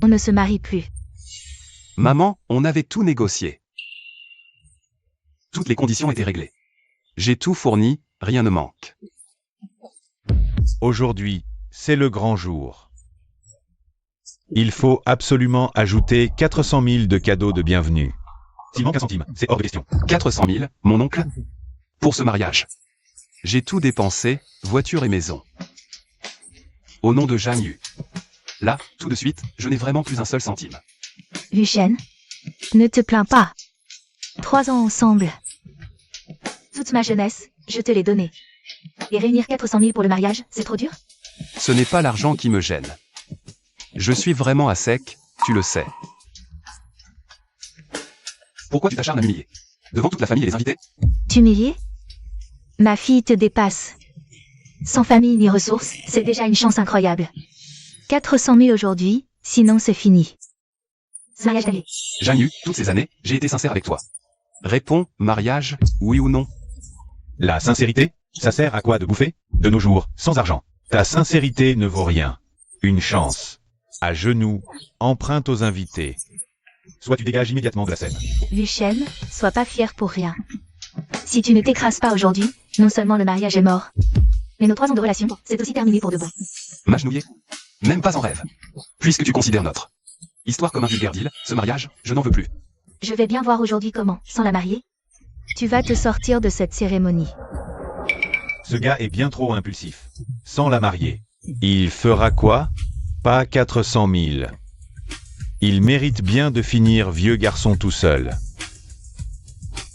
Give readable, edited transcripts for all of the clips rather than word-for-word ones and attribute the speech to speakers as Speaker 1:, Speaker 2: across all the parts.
Speaker 1: on ne se marie plus.
Speaker 2: Maman, on avait tout négocié. Toutes les conditions étaient réglées. J'ai tout fourni, rien ne manque.
Speaker 3: Aujourd'hui, c'est le grand jour. Il faut absolument ajouter 400 000 de cadeaux de bienvenue.
Speaker 4: S'il manque un centime, c'est hors de question.
Speaker 2: 400 000, mon oncle. Pour ce mariage. J'ai tout dépensé, voiture et maison. Au nom de Jeanne Yu. Là, tout de suite, je n'ai vraiment plus un seul centime.
Speaker 1: Lucien, ne te plains pas. 3 ans ensemble. Toute ma jeunesse, je te l'ai donnée. Et réunir 400 000 pour le mariage, c'est trop dur?
Speaker 2: Ce n'est pas l'argent qui me gêne. Je suis vraiment à sec, tu le sais.
Speaker 4: Pourquoi tu t'acharnes à m'humilier? Devant toute la famille et les invités?
Speaker 1: T'humilier? Ma fille te dépasse. Sans famille ni ressources, c'est déjà une chance incroyable. 400 000 aujourd'hui, sinon c'est fini. Ce mariage d'année.
Speaker 4: Jeanne Yu, toutes ces années, j'ai été sincère avec toi.
Speaker 2: Réponds, mariage, oui ou non?
Speaker 4: La sincérité, ça sert à quoi de bouffer? De nos jours, sans argent.
Speaker 3: Ta sincérité ne vaut rien. Une chance. À genoux, emprunte aux invités.
Speaker 4: Soit tu dégages immédiatement de la scène.
Speaker 1: Lucien, sois pas fier pour rien. Si tu ne t'écrases pas aujourd'hui, non seulement le mariage est mort, mais nos 3 ans de relation, c'est aussi terminé pour de bon.
Speaker 4: M'agenouiller? Même pas en rêve. Puisque tu considères notre histoire comme un vulgaire deal, ce mariage, je n'en veux plus.
Speaker 1: Je vais bien voir aujourd'hui comment, sans la marier, tu vas te sortir de cette cérémonie.
Speaker 3: Ce gars est bien trop impulsif. Sans la marier. Il fera quoi? Pas 400 000. Il mérite bien de finir vieux garçon tout seul.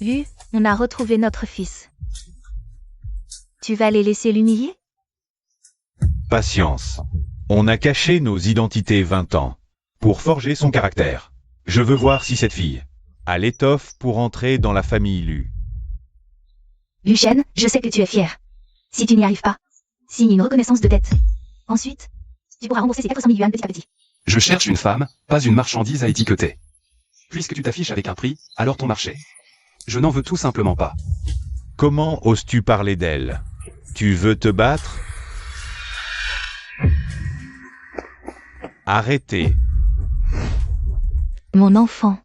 Speaker 1: Vu, on a retrouvé notre fils. Tu vas les laisser l'humilier?
Speaker 3: Patience. On a caché nos identités 20 ans. Pour forger son caractère. Je veux voir si cette fille a l'étoffe pour entrer dans la famille Lu.
Speaker 1: Lucien, je sais que tu es fier. Si tu n'y arrives pas, signe une reconnaissance de dette. Ensuite, tu pourras rembourser ces 400 000 yuan petit à petit.
Speaker 2: Je cherche une femme, pas une marchandise à étiqueter.
Speaker 4: Puisque tu t'affiches avec un prix, alors ton marché.
Speaker 2: Je n'en veux tout simplement pas.
Speaker 3: Comment oses-tu parler d'elle? Tu veux te battre? Arrêtez.
Speaker 1: Mon enfant.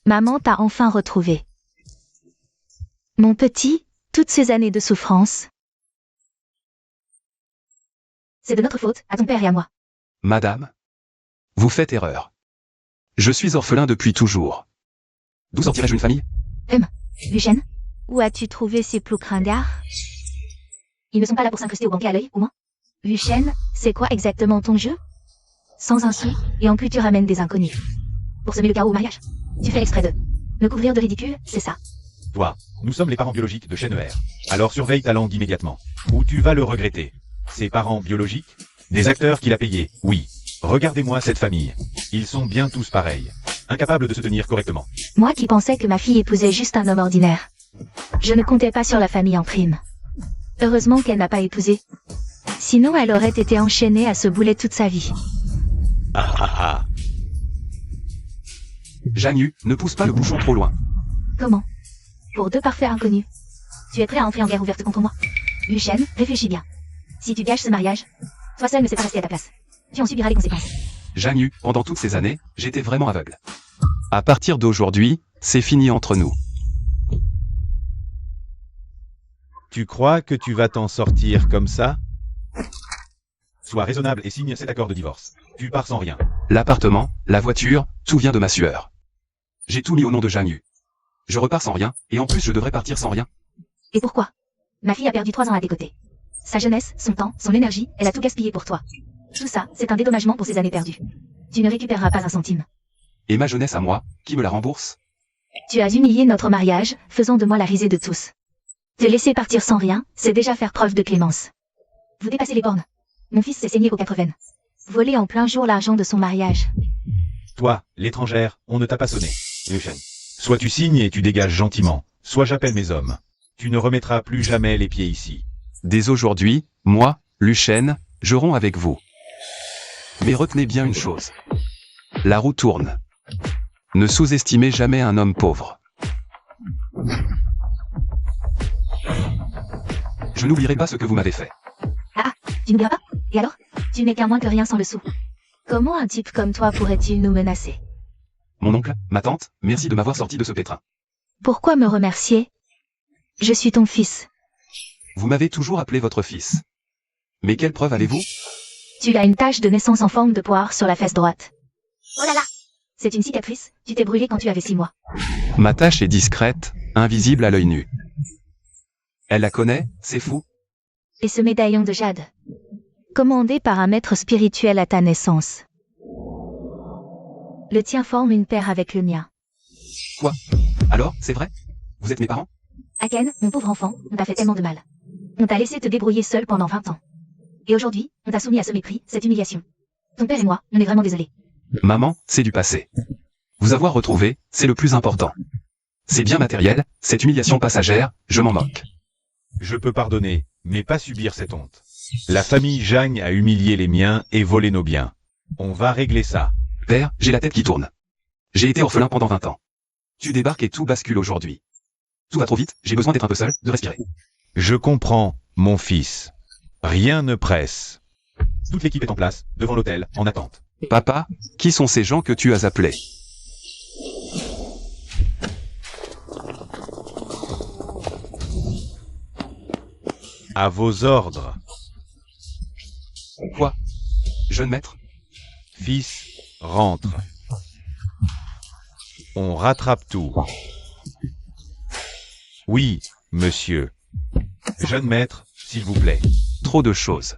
Speaker 1: Maman t'a enfin retrouvé. Mon petit, toutes ces années de souffrance. C'est de notre faute, à ton père et à moi.
Speaker 2: Madame, vous faites erreur. Je suis orphelin depuis toujours.
Speaker 4: D'où sortirais-je une famille?
Speaker 1: Lucien, où as-tu trouvé ces plots cringards? Ils ne sont pas là pour s'incruster au banquet à l'œil, au moins. Lucien, c'est quoi exactement ton jeu? Sans un sou, et en plus tu ramènes des inconnus. Pour semer le chaos au mariage. Tu fais exprès de me couvrir de ridicule, c'est ça.
Speaker 4: Toi, nous sommes les parents biologiques de Shen Er.
Speaker 3: Alors surveille ta langue immédiatement. Ou tu vas le regretter. Ses parents biologiques? Des acteurs qu'il a payés, oui. Regardez-moi cette famille. Ils sont bien tous pareils.
Speaker 4: Incapables de se tenir correctement.
Speaker 1: Moi qui pensais que ma fille épousait juste un homme ordinaire. Je ne comptais pas sur la famille en prime. Heureusement qu'elle n'a pas épousé. Sinon elle aurait été enchaînée à ce boulet toute sa vie.
Speaker 3: Ah ah ah.
Speaker 4: Jeanne Yu, ne pousse pas le bouchon trop loin.
Speaker 1: Comment? Pour 2 parfaits inconnus. Tu es prêt à entrer en guerre ouverte contre moi? Lucien, réfléchis bien. Si tu gâches ce mariage, toi seul ne sais pas rester à ta place. Tu en subiras les conséquences.
Speaker 4: Jeanne Yu, pendant toutes ces années, j'étais vraiment aveugle.
Speaker 2: À partir d'aujourd'hui, c'est fini entre nous.
Speaker 3: Tu crois que tu vas t'en sortir comme ça?
Speaker 4: Sois raisonnable et signe cet accord de divorce. Tu pars sans rien.
Speaker 2: L'appartement, la voiture, tout vient de ma sueur.
Speaker 4: J'ai tout mis au nom de Jeanne Yu. Je repars sans rien, et en plus je devrais partir sans rien.
Speaker 1: Et pourquoi? Ma fille a perdu 3 ans à tes côtés. Sa jeunesse, son temps, son énergie, elle a tout gaspillé pour toi. Tout ça, c'est un dédommagement pour ces années perdues. Tu ne récupéreras pas un centime.
Speaker 4: Et ma jeunesse à moi, qui me la rembourse?
Speaker 1: Tu as humilié notre mariage, faisant de moi la risée de tous. Te laisser partir sans rien, c'est déjà faire preuve de clémence. Vous dépassez les bornes. Mon fils s'est saigné aux 4 veines. Voler en plein jour l'argent de son mariage.
Speaker 4: Toi, l'étrangère, on ne t'a pas sonné. Lucien.
Speaker 3: Soit tu signes et tu dégages gentiment, soit j'appelle mes hommes. Tu ne remettras plus jamais les pieds ici.
Speaker 2: Dès aujourd'hui, moi, Lucien, je romps avec vous. Mais retenez bien une chose. La roue tourne. Ne sous-estimez jamais un homme pauvre.
Speaker 4: Je n'oublierai pas ce que vous m'avez fait.
Speaker 1: Ah, tu n'oublieras pas? Et alors? Tu n'es qu'un moins que rien sans le sou. Comment un type comme toi pourrait-il nous menacer?
Speaker 2: Mon oncle, ma tante, merci de m'avoir sorti de ce pétrin.
Speaker 1: Pourquoi me remercier? Je suis ton fils.
Speaker 2: Vous m'avez toujours appelé votre fils. Mais quelle preuve avez-vous?
Speaker 1: Tu as une tache de naissance en forme de poire sur la fesse droite. Oh là là! C'est une cicatrice, tu t'es brûlé quand tu avais 6 mois.
Speaker 2: Ma tache est discrète, invisible à l'œil nu. Elle la connaît, c'est fou.
Speaker 1: Et ce médaillon de jade? Commandé par un maître spirituel à ta naissance. Le tien forme une paire avec le mien.
Speaker 2: Quoi? Alors, c'est vrai? Vous êtes mes parents?
Speaker 1: Aken, mon pauvre enfant, on t'a fait tellement de mal. On t'a laissé te débrouiller seul pendant 20 ans. Et aujourd'hui, on t'a soumis à ce mépris, cette humiliation. Ton père et moi, on est vraiment désolés.
Speaker 2: Maman, c'est du passé. Vous avoir retrouvé, c'est le plus important. C'est bien matériel, cette humiliation passagère, je m'en moque.
Speaker 3: Je peux pardonner, mais pas subir cette honte. La famille Jagne a humilié les miens et volé nos biens. On va régler ça.
Speaker 2: Père, j'ai la tête qui tourne. J'ai été orphelin pendant 20 ans. Tu débarques et tout bascule aujourd'hui. Tout va trop vite, j'ai besoin d'être un peu seul, de respirer.
Speaker 3: Je comprends, mon fils. Rien ne presse. Toute l'équipe est en place, devant l'hôtel, en attente.
Speaker 2: Papa, qui sont ces gens que tu as appelés?
Speaker 3: À vos ordres.
Speaker 2: Quoi? Jeune maître?
Speaker 3: Fils, rentre. On rattrape tout. Oui, monsieur. Jeune maître, s'il vous plaît.
Speaker 2: Trop de choses.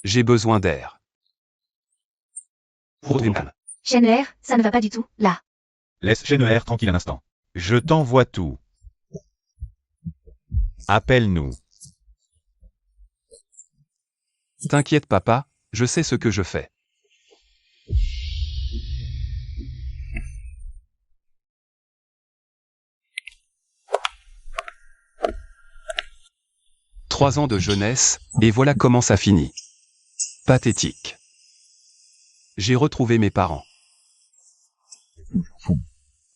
Speaker 2: J'ai besoin d'air. Retrouver une calme.
Speaker 1: Shenner, ça ne va pas du tout, là.
Speaker 3: Laisse Shenner tranquille un instant. Je t'envoie tout. Appelle-nous.
Speaker 2: T'inquiète papa, je sais ce que je fais. « 3 ans de jeunesse, et voilà comment ça finit. Pathétique. J'ai retrouvé mes parents.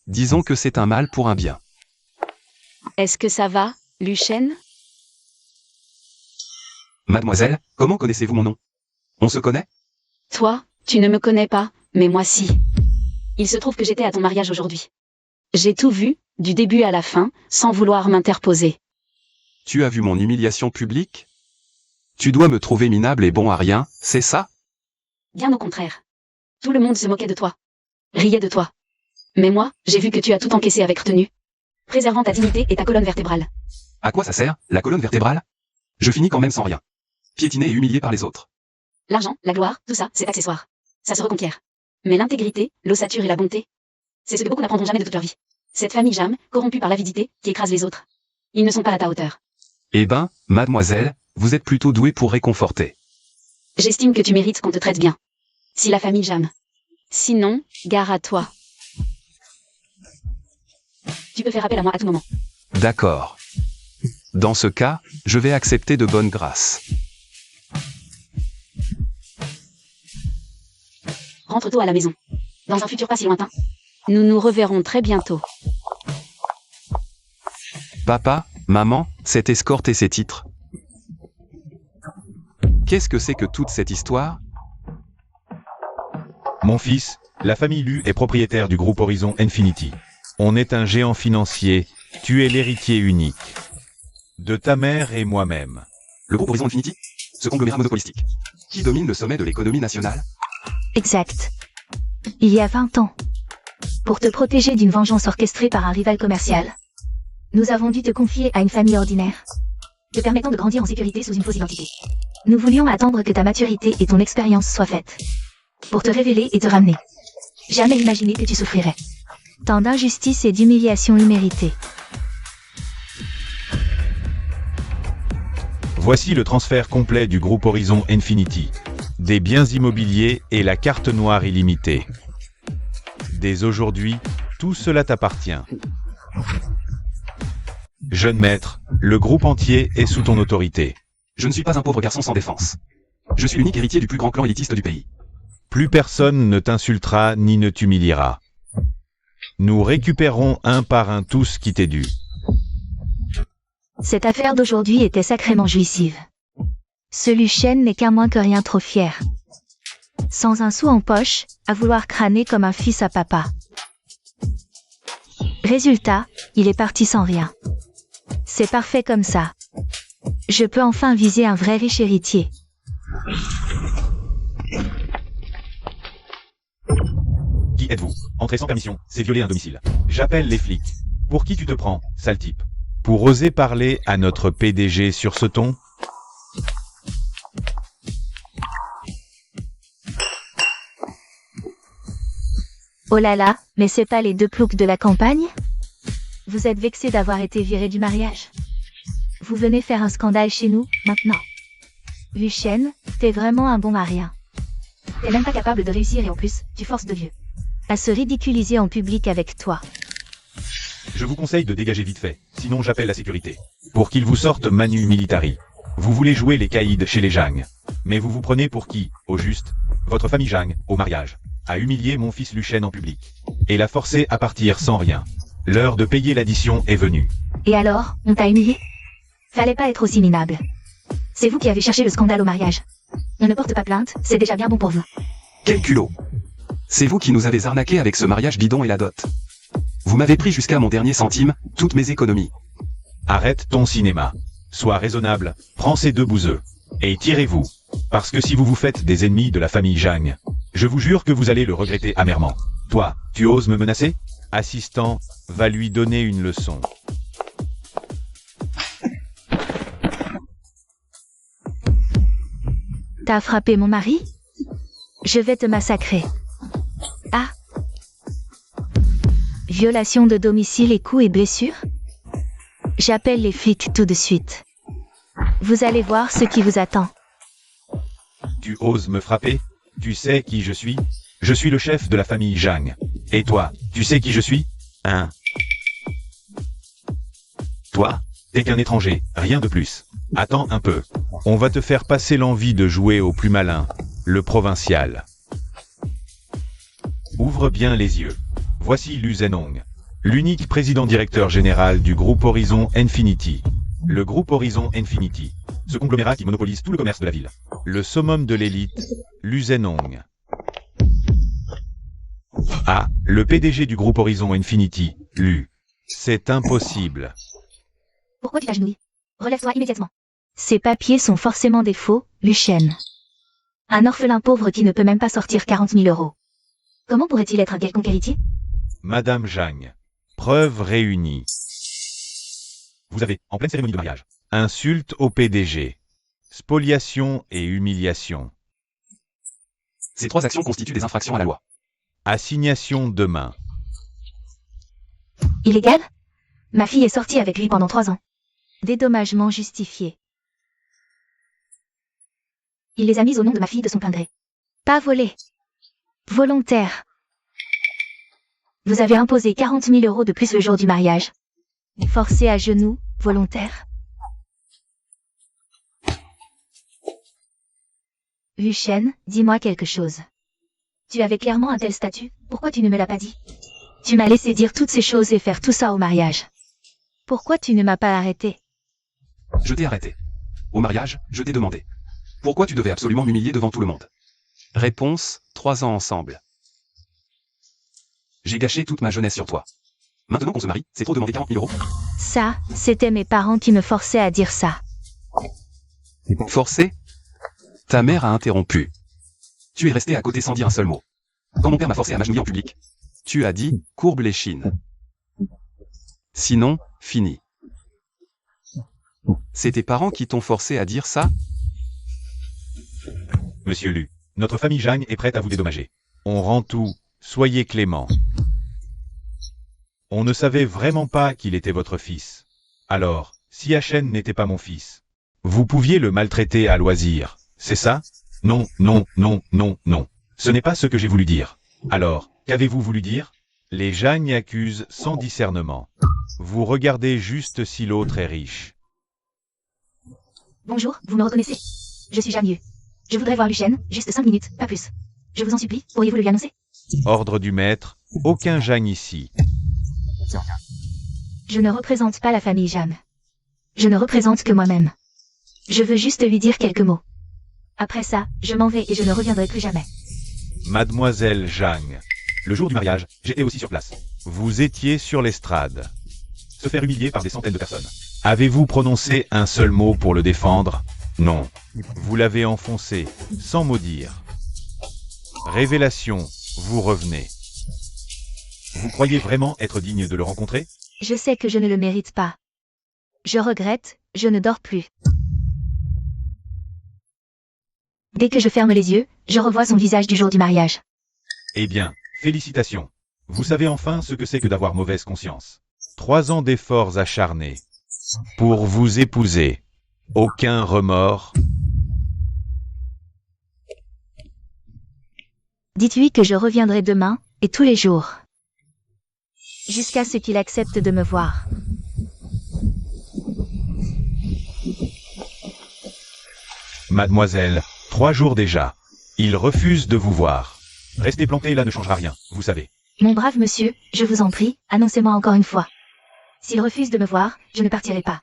Speaker 2: Disons que c'est un mal pour un bien.
Speaker 5: Est-ce que ça va, Lucien?
Speaker 2: Mademoiselle, comment connaissez-vous mon nom? On se connaît?
Speaker 5: Toi, tu ne me connais pas, mais moi si. Il se trouve que j'étais à ton mariage aujourd'hui. J'ai tout vu, du début à la fin, sans vouloir m'interposer.
Speaker 2: Tu as vu mon humiliation publique? Tu dois me trouver minable et bon à rien, c'est ça?
Speaker 5: Bien au contraire. Tout le monde se moquait de toi. Riait de toi. Mais moi, j'ai vu que tu as tout encaissé avec retenue. Préservant ta dignité et ta colonne vertébrale.
Speaker 2: À quoi ça sert, la colonne vertébrale? Je finis quand même sans rien. Piétiné et humilié par les autres.
Speaker 5: L'argent, la gloire, tout ça, c'est accessoire. Ça se reconquiert. Mais l'intégrité, l'ossature et la bonté, c'est ce que beaucoup n'apprendront jamais de toute leur vie. Cette famille Jam, corrompue par l'avidité, qui écrase les autres. Ils ne sont pas à ta hauteur.
Speaker 2: Eh ben, mademoiselle, vous êtes plutôt douée pour réconforter.
Speaker 5: J'estime que tu mérites qu'on te traite bien. Si la famille Jam. Sinon, gare à toi. Tu peux faire appel à moi à tout moment.
Speaker 2: D'accord. Dans ce cas, je vais accepter de bonne grâce.
Speaker 5: Rentre tôt à la maison. Dans un futur pas si lointain. Nous nous reverrons très bientôt.
Speaker 2: Papa, maman, cette escorte et ces titres. Qu'est-ce que c'est que toute cette histoire?
Speaker 3: Mon fils, la famille Lu est propriétaire du groupe Horizon Infinity. On est un géant financier, tu es l'héritier unique. De ta mère et moi-même.
Speaker 2: Le groupe Horizon Infinity? Ce conglomérat monopolistique. Qui domine le sommet de l'économie nationale?
Speaker 1: Exact. Il y a 20 ans. Pour te protéger d'une vengeance orchestrée par un rival commercial, nous avons dû te confier à une famille ordinaire, te permettant de grandir en sécurité sous une fausse identité. Nous voulions attendre que ta maturité et ton expérience soient faites, pour te révéler et te ramener. Jamais imaginer que tu souffrirais. Tant d'injustice et d'humiliation imméritées.
Speaker 3: Voici le transfert complet du groupe Horizon Infinity. Des biens immobiliers et la carte noire illimitée. Dès aujourd'hui, tout cela t'appartient. Jeune maître, le groupe entier est sous ton autorité.
Speaker 2: Je ne suis pas un pauvre garçon sans défense. Je suis l'unique héritier du plus grand clan élitiste du pays.
Speaker 3: Plus personne ne t'insultera ni ne t'humiliera. Nous récupérons un par un tout ce qui t'est dû.
Speaker 1: Cette affaire d'aujourd'hui était sacrément jouissive. Ce Lucien n'est qu'un moins que rien trop fier. Sans un sou en poche, à vouloir crâner comme un fils à papa. Résultat, il est parti sans rien. C'est parfait comme ça. Je peux enfin viser un vrai riche héritier.
Speaker 3: Qui êtes-vous? Entrer sans permission, c'est violer un domicile. J'appelle les flics. Pour qui tu te prends, sale type? Pour oser parler à notre PDG sur ce ton?
Speaker 1: Oh là là, mais c'est pas les deux ploucs de la campagne? Vous êtes vexé d'avoir été viré du mariage? Vous venez faire un scandale chez nous, maintenant. Lucien, t'es vraiment un bon marien. T'es même pas capable de réussir et en plus, tu forces de vieux à se ridiculiser en public avec toi.
Speaker 3: Je vous conseille de dégager vite fait, sinon j'appelle la sécurité. Pour qu'ils vous sortent Manu Militari. Vous voulez jouer les caïds chez les Jang. Mais vous vous prenez pour qui, au juste? Votre famille Jang, au mariage, a humilié mon fils Lucien en public. Et l'a forcé à partir sans rien. L'heure de payer l'addition est venue.
Speaker 1: Et alors, on t'a humilié? Fallait pas être aussi minable. C'est vous qui avez cherché le scandale au mariage. On ne porte pas plainte, c'est déjà bien bon pour vous.
Speaker 2: Quel culot! C'est vous qui nous avez arnaqué avec ce mariage bidon et la dot. Vous m'avez pris jusqu'à mon dernier centime, toutes mes économies.
Speaker 3: Arrête ton cinéma. Sois raisonnable, prends ces deux bouseux. Et tirez-vous. Parce que si vous vous faites des ennemis de la famille Jang, je vous jure que vous allez le regretter amèrement. Toi, tu oses me menacer? Assistant, va lui donner une leçon.
Speaker 1: T'as frappé mon mari? Je vais te massacrer. Ah! Violation de domicile et coups et blessures? J'appelle les flics tout de suite. Vous allez voir ce qui vous attend.
Speaker 3: Tu oses me frapper? Tu sais qui je suis? Je suis le chef de la famille Jang. Et toi, tu sais qui je suis? Hein? Toi, t'es qu'un étranger, rien de plus. Attends un peu. On va te faire passer l'envie de jouer au plus malin, le provincial. Ouvre bien les yeux. Voici Lu Zhenong, l'unique président-directeur général du groupe Horizon Infinity. Le groupe Horizon Infinity, ce conglomérat qui monopolise tout le commerce de la ville. Le summum de l'élite, Lu Zhenong. Ah, le PDG du groupe Horizon Infinity, Lu. C'est impossible.
Speaker 1: Pourquoi tu t'agenouilles? Relève-toi immédiatement. Ces papiers sont forcément des faux, Lucien. Un orphelin pauvre qui ne peut même pas sortir 40 000 €. Comment pourrait-il être un quelconque héritier?
Speaker 3: Madame Jang. Preuve réunie. Vous avez, en pleine cérémonie de mariage, insulte au PDG. Spoliation et humiliation.
Speaker 2: Ces 3 actions constituent des infractions à la loi.
Speaker 3: Assignation demain.
Speaker 1: Illégal? Ma fille est sortie avec lui pendant 3 ans. Dédommagement justifié. Il les a mises au nom de ma fille de son plein gré. Pas volé. Volontaire. Vous avez imposé 40 000 € de plus le jour du mariage. Forcé à genoux, volontaire. Lucien, dis-moi quelque chose. Tu avais clairement un tel statut, pourquoi tu ne me l'as pas dit? Tu m'as laissé dire toutes ces choses et faire tout ça au mariage. Pourquoi tu ne m'as pas arrêté?
Speaker 2: Je t'ai arrêté. Au mariage, je t'ai demandé. Pourquoi tu devais absolument m'humilier devant tout le monde? Réponse, 3 ans ensemble. J'ai gâché toute ma jeunesse sur toi. Maintenant qu'on se marie, c'est trop demander 40 000 €.
Speaker 1: Ça, c'était mes parents qui me forçaient à dire ça.
Speaker 2: Forcé? Ta mère a interrompu. Tu es resté à côté sans dire un seul mot. Quand mon père m'a forcé à m'agenouiller en public, tu as dit, courbe les chines. Sinon, fini. C'est tes parents qui t'ont forcé à dire ça?
Speaker 3: Monsieur Lu, notre famille Jang est prête à vous dédommager. On rend tout, soyez clément. On ne savait vraiment pas qu'il était votre fils. Alors, si Chen n'était pas mon fils, vous pouviez le maltraiter à loisir, c'est ça? Non, non, non, non, non. Ce n'est pas ce que j'ai voulu dire. Alors, qu'avez-vous voulu dire? Les Jang accusent sans discernement. Vous regardez juste si l'autre est riche.
Speaker 1: Bonjour, vous me reconnaissez? Je suis Jamieux. Je voudrais voir Lucien, juste 5 minutes, pas plus. Je vous en supplie, pourriez-vous le lui annoncer?
Speaker 3: Ordre du maître, aucun Jang ici.
Speaker 1: Je ne représente pas la famille Jam. Je ne représente que moi-même. Je veux juste lui dire quelques mots. Après ça, je m'en vais et je ne reviendrai plus jamais.
Speaker 3: Mademoiselle Zhang,
Speaker 4: Le jour du mariage, j'étais aussi sur place.
Speaker 3: vous étiez sur l'estrade.
Speaker 4: Se faire humilier par des centaines de personnes.
Speaker 3: Avez-vous prononcé un seul mot pour le défendre? Non. Vous l'avez enfoncé, sans mot dire. Révélation, vous revenez.
Speaker 4: Vous croyez vraiment être digne de le rencontrer?
Speaker 1: Je sais que je ne le mérite pas. Je regrette, je ne dors plus. Dès que je ferme les yeux, je revois son visage du jour du mariage.
Speaker 4: Eh bien, félicitations. Vous savez enfin ce que c'est que d'avoir mauvaise conscience.
Speaker 3: 3 ans d'efforts acharnés. Pour vous épouser. Aucun remords.
Speaker 1: Dites-lui que je reviendrai demain, et tous les jours. Jusqu'à ce qu'il accepte de me voir.
Speaker 3: Mademoiselle, 3 jours déjà. Il refuse de vous voir.
Speaker 4: Rester planté là ne changera rien, vous savez.
Speaker 1: Mon brave monsieur, je vous en prie, annoncez-moi encore une fois. S'il refuse de me voir, je ne partirai pas.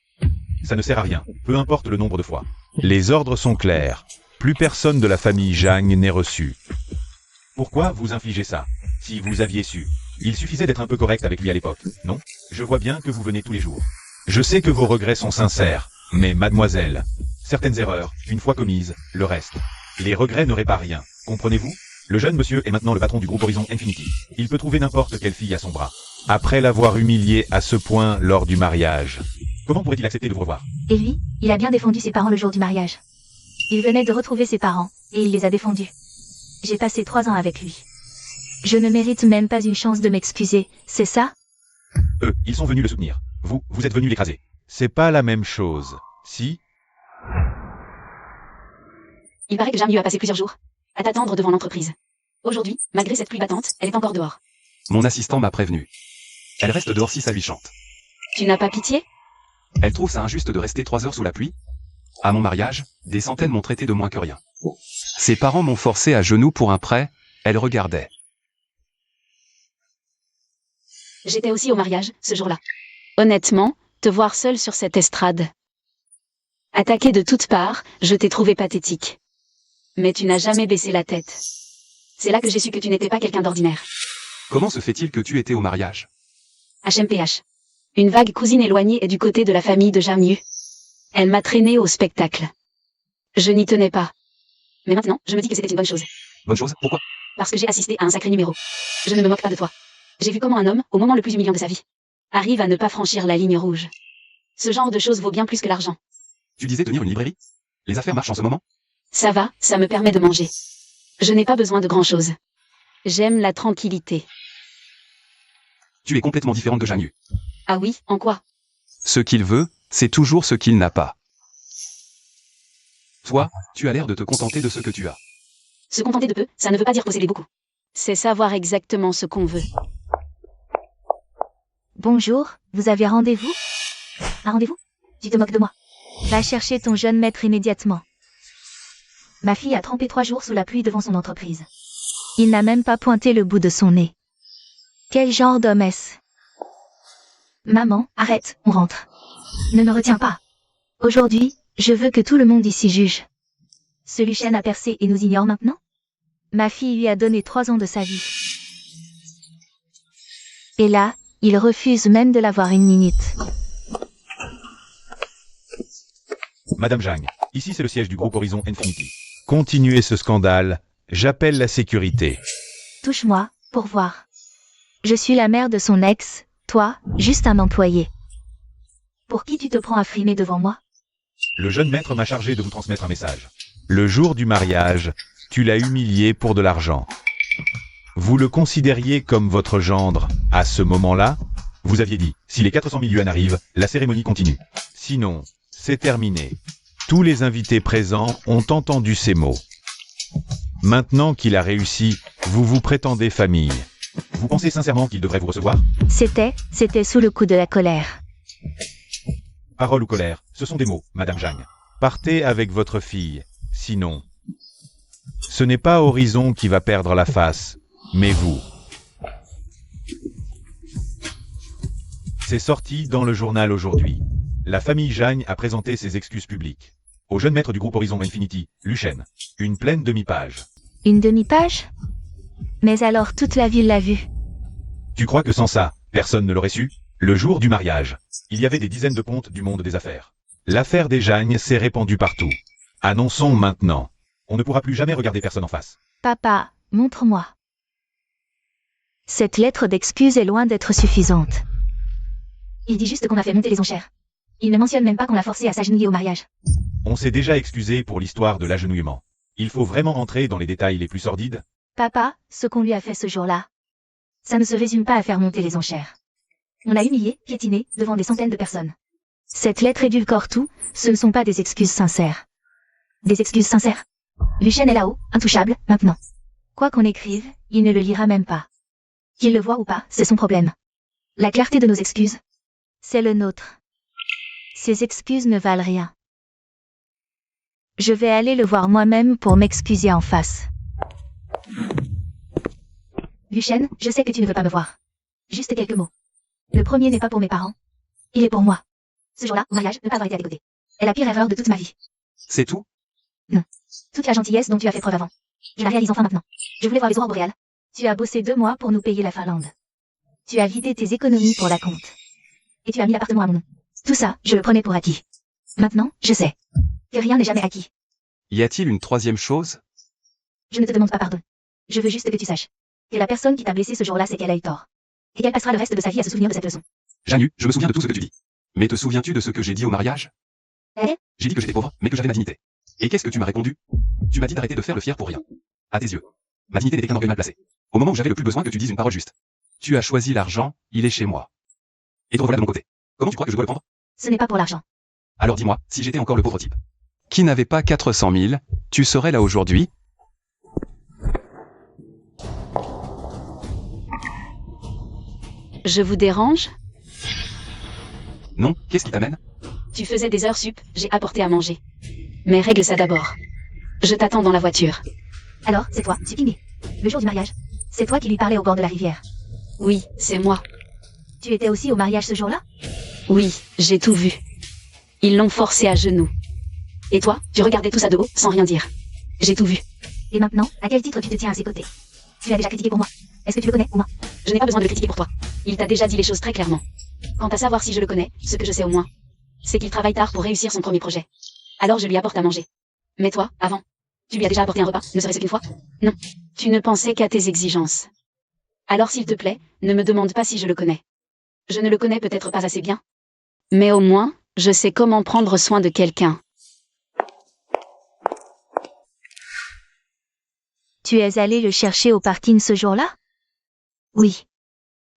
Speaker 4: Ça ne sert à rien, peu importe le nombre de fois.
Speaker 3: Les ordres sont clairs. Plus personne de la famille Zhang n'est reçu.
Speaker 4: Pourquoi vous infligez ça? Si vous aviez su. Il suffisait d'être un peu correct avec lui à l'époque, non? Je vois bien que vous venez tous les jours.
Speaker 3: Je sais que vos regrets sont sincères, mais mademoiselle,
Speaker 4: Certaines erreurs, une fois commises, le reste. Les regrets ne réparent rien, comprenez-vous? Le jeune monsieur est maintenant le patron du groupe Horizon Infinity. Il peut trouver n'importe quelle fille à son bras.
Speaker 3: après l'avoir humilié à ce point lors du mariage,
Speaker 4: Comment pourrait-il accepter de vous revoir?
Speaker 1: Et lui, il a bien défendu ses parents le jour du mariage. Il venait de retrouver ses parents, et il les a défendus. J'ai passé 3 ans avec lui. Je ne mérite même pas une chance de m'excuser, c'est ça?
Speaker 4: Eux, ils sont venus le soutenir. Vous êtes venu l'écraser.
Speaker 3: c'est pas la même chose. Si,
Speaker 5: Il paraît que Jamyu a passé plusieurs jours à t'attendre devant l'entreprise. Aujourd'hui, malgré cette pluie battante, elle est encore dehors.
Speaker 2: Mon assistant m'a prévenu. Elle reste dehors si ça lui chante.
Speaker 5: Tu n'as pas pitié?
Speaker 2: Elle trouve ça injuste de rester 3 heures sous la pluie. À mon mariage, des centaines m'ont traité de moins que rien. Ses parents m'ont forcé à genoux pour un prêt, elle regardait.
Speaker 5: J'étais aussi au mariage, ce jour-là. Honnêtement, te voir seul sur cette estrade. Attaqué de toutes parts, je t'ai trouvé pathétique. Mais tu n'as jamais baissé la tête. C'est là que j'ai su que tu n'étais pas quelqu'un d'ordinaire.
Speaker 2: Comment se fait-il que tu étais au mariage?
Speaker 5: HMPH. Une vague cousine éloignée est du côté de la famille de Jamyu. Elle m'a traîné au spectacle. Je n'y tenais pas. Mais maintenant, je me dis que c'était une bonne chose.
Speaker 2: Bonne chose, pourquoi?
Speaker 5: Parce que j'ai assisté à un sacré numéro. Je ne me moque pas de toi. J'ai vu comment un homme, au moment le plus humiliant de sa vie, arrive à ne pas franchir la ligne rouge. Ce genre de choses vaut bien plus que l'argent.
Speaker 2: Tu disais tenir une librairie? Les affaires marchent en ce moment?
Speaker 5: Ça va, ça me permet de manger. Je n'ai pas besoin de grand-chose. J'aime la tranquillité.
Speaker 2: Tu es complètement différente de Jamyu.
Speaker 5: Ah oui, en quoi?
Speaker 2: Ce qu'il veut, c'est toujours ce qu'il n'a pas. Toi, tu as l'air de te contenter de ce que tu as.
Speaker 5: Se contenter de peu, ça ne veut pas dire posséder beaucoup. C'est savoir exactement ce qu'on veut.
Speaker 1: Bonjour, vous avez rendez-vous? Un rendez-vous? Tu te moques de moi. Va chercher ton jeune maître immédiatement. Ma fille a trempé 3 jours sous la pluie devant son entreprise. Il n'a même pas pointé le bout de son nez. Quel genre d'homme est-ce? Maman, arrête, on rentre. Ne me retiens pas. Aujourd'hui, je veux que tout le monde ici juge. Ce Lucien a percé et nous ignore maintenant? Ma fille lui a donné 3 ans de sa vie. Et là, il refuse même de l'avoir une minute.
Speaker 4: Madame Zhang, ici c'est le siège du groupe Horizon Infinity.
Speaker 3: continuez ce scandale, j'appelle la sécurité.
Speaker 1: Touche-moi, pour voir. Je suis la mère de son ex, toi, juste un employé. Pour qui tu te prends à frimer devant moi?
Speaker 4: Le jeune maître m'a chargé de vous transmettre un message.
Speaker 3: Le jour du mariage, tu l'as humilié pour de l'argent. Vous le considériez comme votre gendre, à ce moment-là?
Speaker 4: Vous aviez dit, si les 400 000 yuan arrivent, la cérémonie continue.
Speaker 3: Sinon, c'est terminé. Tous les invités présents ont entendu ces mots. Maintenant qu'il a réussi, vous vous prétendez famille.
Speaker 4: Vous pensez sincèrement qu'il devrait vous recevoir?
Speaker 1: C'était sous le coup de la colère.
Speaker 4: Parole ou colère, ce sont des mots, Madame Zhang.
Speaker 3: Partez avec votre fille, sinon. Ce n'est pas Horizon qui va perdre la face, mais vous. C'est sorti dans le journal aujourd'hui.
Speaker 4: La famille Zhang a présenté ses excuses publiques. Au jeune maître du groupe Horizon Infinity, Lucien. Une pleine demi-page.
Speaker 1: Une demi-page? Mais alors toute la ville l'a vu.
Speaker 4: Tu crois que sans ça, personne ne l'aurait su? Le jour du mariage, il y avait des dizaines de pontes du monde des affaires. L'affaire des Jagnes s'est répandue partout. Annonçons maintenant. On ne pourra plus jamais regarder personne en face.
Speaker 1: Papa, montre-moi. Cette lettre d'excuse est loin d'être suffisante. Il dit juste qu'on a fait monter les enchères. Il ne mentionne même pas qu'on l'a forcé à s'agenouiller au mariage.
Speaker 4: On s'est déjà excusé pour l'histoire de l'agenouillement. Il faut vraiment rentrer dans les détails les plus sordides?
Speaker 1: Papa, ce qu'on lui a fait ce jour-là, ça ne se résume pas à faire monter les enchères. On l'a humilié, piétiné, devant des centaines de personnes. Cette lettre édulcore tout, ce ne sont pas des excuses sincères. Des excuses sincères? Lucien est là-haut, intouchable, maintenant. Quoi qu'on écrive, il ne le lira même pas. Qu'il le voit ou pas, c'est son problème. La clarté de nos excuses, c'est le nôtre. Ces excuses ne valent rien. Je vais aller le voir moi-même pour m'excuser en face. Lucien, je sais que tu ne veux pas me voir. Juste quelques mots. Le premier n'est pas pour mes parents. Il est pour moi. Ce jour-là, au mariage, ne pas avoir été à tes côtés. est la pire erreur de toute ma vie.
Speaker 2: C'est tout?
Speaker 1: Toute la gentillesse dont tu as fait preuve avant. Je la réalise enfin maintenant. Je voulais voir les aurores boréales. Tu as bossé 2 mois pour nous payer la Finlande. Tu as vidé tes économies pour la compte. Et tu as mis l'appartement à mon nom. Tout ça, je le prenais pour acquis. Maintenant, je sais que rien n'est jamais acquis.
Speaker 2: Y a-t-il une troisième chose?
Speaker 1: Je ne te demande pas pardon. Je veux juste que tu saches que la personne qui t'a blessé ce jour-là, c'est qu'elle a eu tort. Et qu'elle passera le reste de sa vie à se souvenir de cette leçon.
Speaker 2: Janu, je me souviens de tout ce que tu dis. Mais te souviens-tu de ce que j'ai dit au mariage? J'ai dit que j'étais pauvre, mais que j'avais ma dignité. Et qu'est-ce que tu m'as répondu? Tu m'as dit d'arrêter de faire le fier pour rien. À tes yeux. Ma dignité n'était qu'un orgueil mal placé. Au moment où j'avais le plus besoin que tu dises une parole juste. Tu as choisi l'argent, il est chez moi. Et te revoilà de mon côté. Comment tu crois que je dois le prendre?
Speaker 1: Ce n'est pas pour l'argent.
Speaker 2: Alors dis-moi, si j'étais encore le pauvre type qui n'avait pas 400 000, tu serais là aujourd'hui?
Speaker 5: Je vous dérange?
Speaker 2: Non, qu'est-ce qui t'amène?
Speaker 5: Tu faisais des heures sup, j'ai apporté à manger. Mais règle ça d'abord. Je t'attends dans la voiture.
Speaker 1: Alors, c'est toi, Supingé. Le jour du mariage. C'est toi qui lui parlais au bord de la rivière.
Speaker 5: Oui, c'est moi.
Speaker 1: Tu étais aussi au mariage ce jour-là?
Speaker 5: Oui, j'ai tout vu. Ils l'ont forcé à genoux. Et toi, tu regardais tout ça de haut, sans rien dire. J'ai tout vu.
Speaker 1: Et maintenant, à quel titre tu te tiens à ses côtés? Tu l'as déjà critiqué pour moi. Est-ce que tu le connais, ou moi?
Speaker 5: Je n'ai pas besoin de le critiquer pour toi. Il t'a déjà dit les choses très clairement. Quant à savoir si je le connais, ce que je sais au moins, c'est qu'il travaille tard pour réussir son premier projet. Alors je lui apporte à manger. Mais toi, avant, tu lui as déjà apporté un repas, ne serait-ce qu'une fois? Non. Tu ne pensais qu'à tes exigences. Alors s'il te plaît, ne me demande pas si je le connais. Je ne le connais peut-être pas assez bien. Mais au moins, je sais comment prendre soin de quelqu'un.
Speaker 1: Tu es allé le chercher au parking ce jour-là? Oui.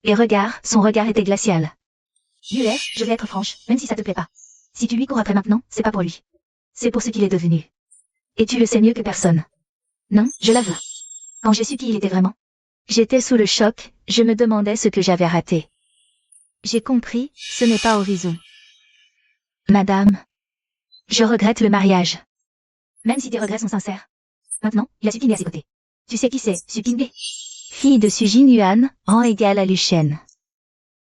Speaker 1: Et regarde, son regard était glacial. Yuer, je vais être franche, même si ça te plaît pas. Si tu lui cours après maintenant, c'est pas pour lui. C'est pour ce qu'il est devenu. Et tu le sais mieux que personne. Non, je l'avoue. Quand j'ai su qui il était vraiment, j'étais sous le choc, je me demandais ce que j'avais raté. J'ai compris, ce n'est pas Horizon. Madame, je regrette le mariage. Même si tes regrets sont sincères. Maintenant, il a Supingé à ses côtés. Tu sais qui c'est, Supingé? Fille de Sujin Yuan, rang égal à Lucien.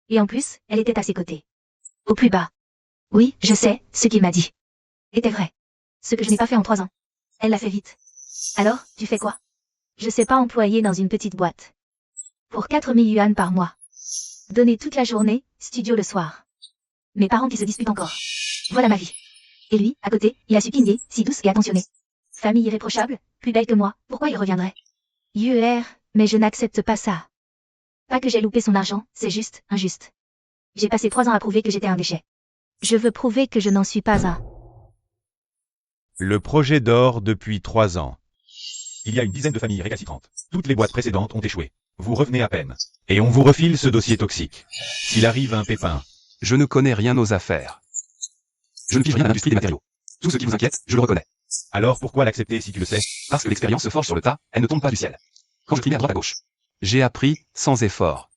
Speaker 1: Et en plus, elle était à ses côtés. Au plus bas. Oui, je sais, ce qu'il m'a dit était vrai. Ce que je n'ai pas fait en 3 ans. Elle l'a fait vite. Alors, tu fais quoi? Je sais pas employer dans une petite boîte. Pour 4000 yuan par mois. Donner toute la journée, studio le soir. Mes parents qui se disputent encore. Voilà ma vie. Et lui, à côté, il a Supingé, si douce et attentionnée. Famille irréprochable, plus belle que moi, pourquoi il reviendrait? Yuer, mais je n'accepte pas ça. Pas que j'ai loupé son argent, c'est juste, injuste. J'ai passé 3 ans à prouver que j'étais un déchet. Je veux prouver que je n'en suis pas un.
Speaker 3: Le projet dort depuis 3 ans.
Speaker 4: Il y a une dizaine de familles récalcitrantes. Toutes les boîtes précédentes ont échoué. Vous revenez à peine. Et on vous refile ce dossier toxique. S'il arrive un pépin.
Speaker 2: Je ne connais rien aux affaires. Je ne pige rien à l'industrie des matériaux. Tout ce qui vous inquiète, je le reconnais.
Speaker 4: Alors pourquoi l'accepter si tu le sais?
Speaker 2: Parce que l'expérience se forge sur le tas, elle ne tombe pas du ciel. Quand je trimais à droite à gauche. J'ai appris, sans effort.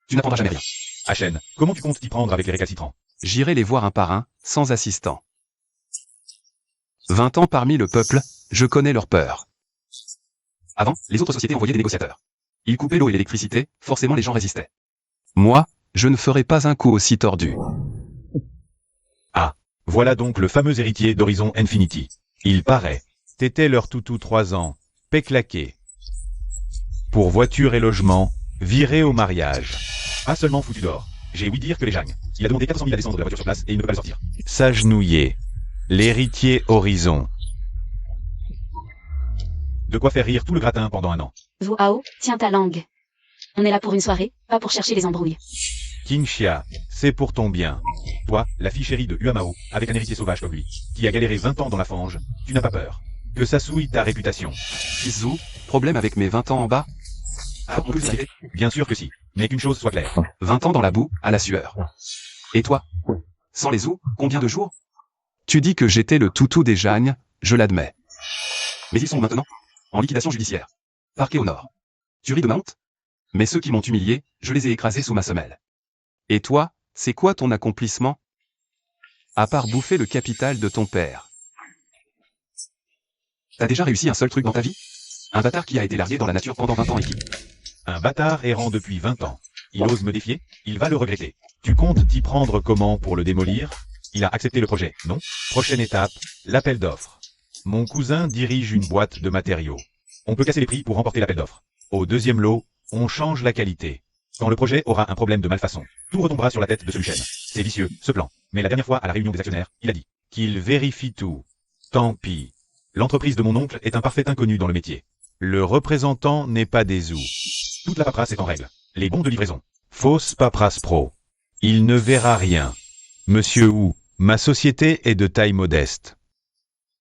Speaker 2: Tu n'apprendras jamais rien.
Speaker 4: Hachen, comment tu comptes t'y prendre avec les récalcitrants?
Speaker 2: J'irai les voir un par un, sans assistant. 20 ans parmi le peuple, je connais leur peur. Avant, les autres sociétés envoyaient des négociateurs. Ils coupaient l'eau et l'électricité, forcément les gens résistaient. Moi, je ne ferai pas un coup aussi tordu.
Speaker 4: Ah,
Speaker 3: Voilà donc le fameux héritier d'Horizon Infinity. Il paraît. T'étais leur toutou 3 ans. Péclaqué. Pour voiture et logement, viré au mariage.
Speaker 4: Pas seulement foutu dehors. J'ai ouï dire que les Jagnes. Il a demandé 400 000 à descendre de la voiture sur place et il ne peut pas le sortir.
Speaker 3: S'agenouiller. L'héritier Horizon.
Speaker 4: De quoi faire rire tout le gratin pendant un an.
Speaker 5: Wu Hao, tiens ta langue. On est là pour une soirée, pas pour chercher les embrouilles.
Speaker 3: Qingxia, c'est pour ton bien.
Speaker 4: Toi, la fille chérie de Huamao, avec un héritier sauvage comme lui, qui a galéré 20 ans dans la fange, tu n'as pas peur. Que ça souille ta réputation.
Speaker 2: Shizu, problème avec mes 20 ans en bas? Ah, on peut s'inquiéter.
Speaker 4: Bien sûr que si. Mais qu'une chose soit claire.
Speaker 2: 20 ans dans la boue, à la sueur. Et toi? Sans les os, combien de jours? Tu dis que j'étais le toutou des Jagnes, je l'admets. Mais ils sont maintenant en liquidation judiciaire. Parquet au nord. Tu ris de ma honte? Mais ceux qui m'ont humilié, je les ai écrasés sous ma semelle. Et toi, c'est quoi ton accomplissement? À part bouffer le capital de ton père. T'as déjà réussi un seul truc dans ta vie? Un bâtard qui a été largué dans la nature pendant 20 ans et qui...
Speaker 4: Un bâtard errant depuis 20 ans. Il ose me défier, il va le regretter.
Speaker 3: Tu comptes t'y prendre comment pour le démolir?
Speaker 4: Il a accepté le projet, non?
Speaker 3: Prochaine étape, l'appel d'offres. Mon cousin dirige une boîte de matériaux.
Speaker 4: On peut casser les prix pour remporter l'appel d'offres.
Speaker 3: Au deuxième lot, on change la qualité.
Speaker 4: Quand le projet aura un problème de malfaçon, tout retombera sur la tête de celui Shen. C'est vicieux, ce plan. Mais la dernière fois à la réunion des actionnaires, il a dit
Speaker 3: qu'il vérifie tout. Tant pis.
Speaker 4: L'entreprise de mon oncle est un parfait inconnu dans le métier.
Speaker 3: Le représentant n'est pas des ou.
Speaker 4: Toute la paperasse est en règle. Les bons de livraison.
Speaker 3: Fausse paperasse pro. Il ne verra rien. Monsieur Wu, ma société est de taille modeste.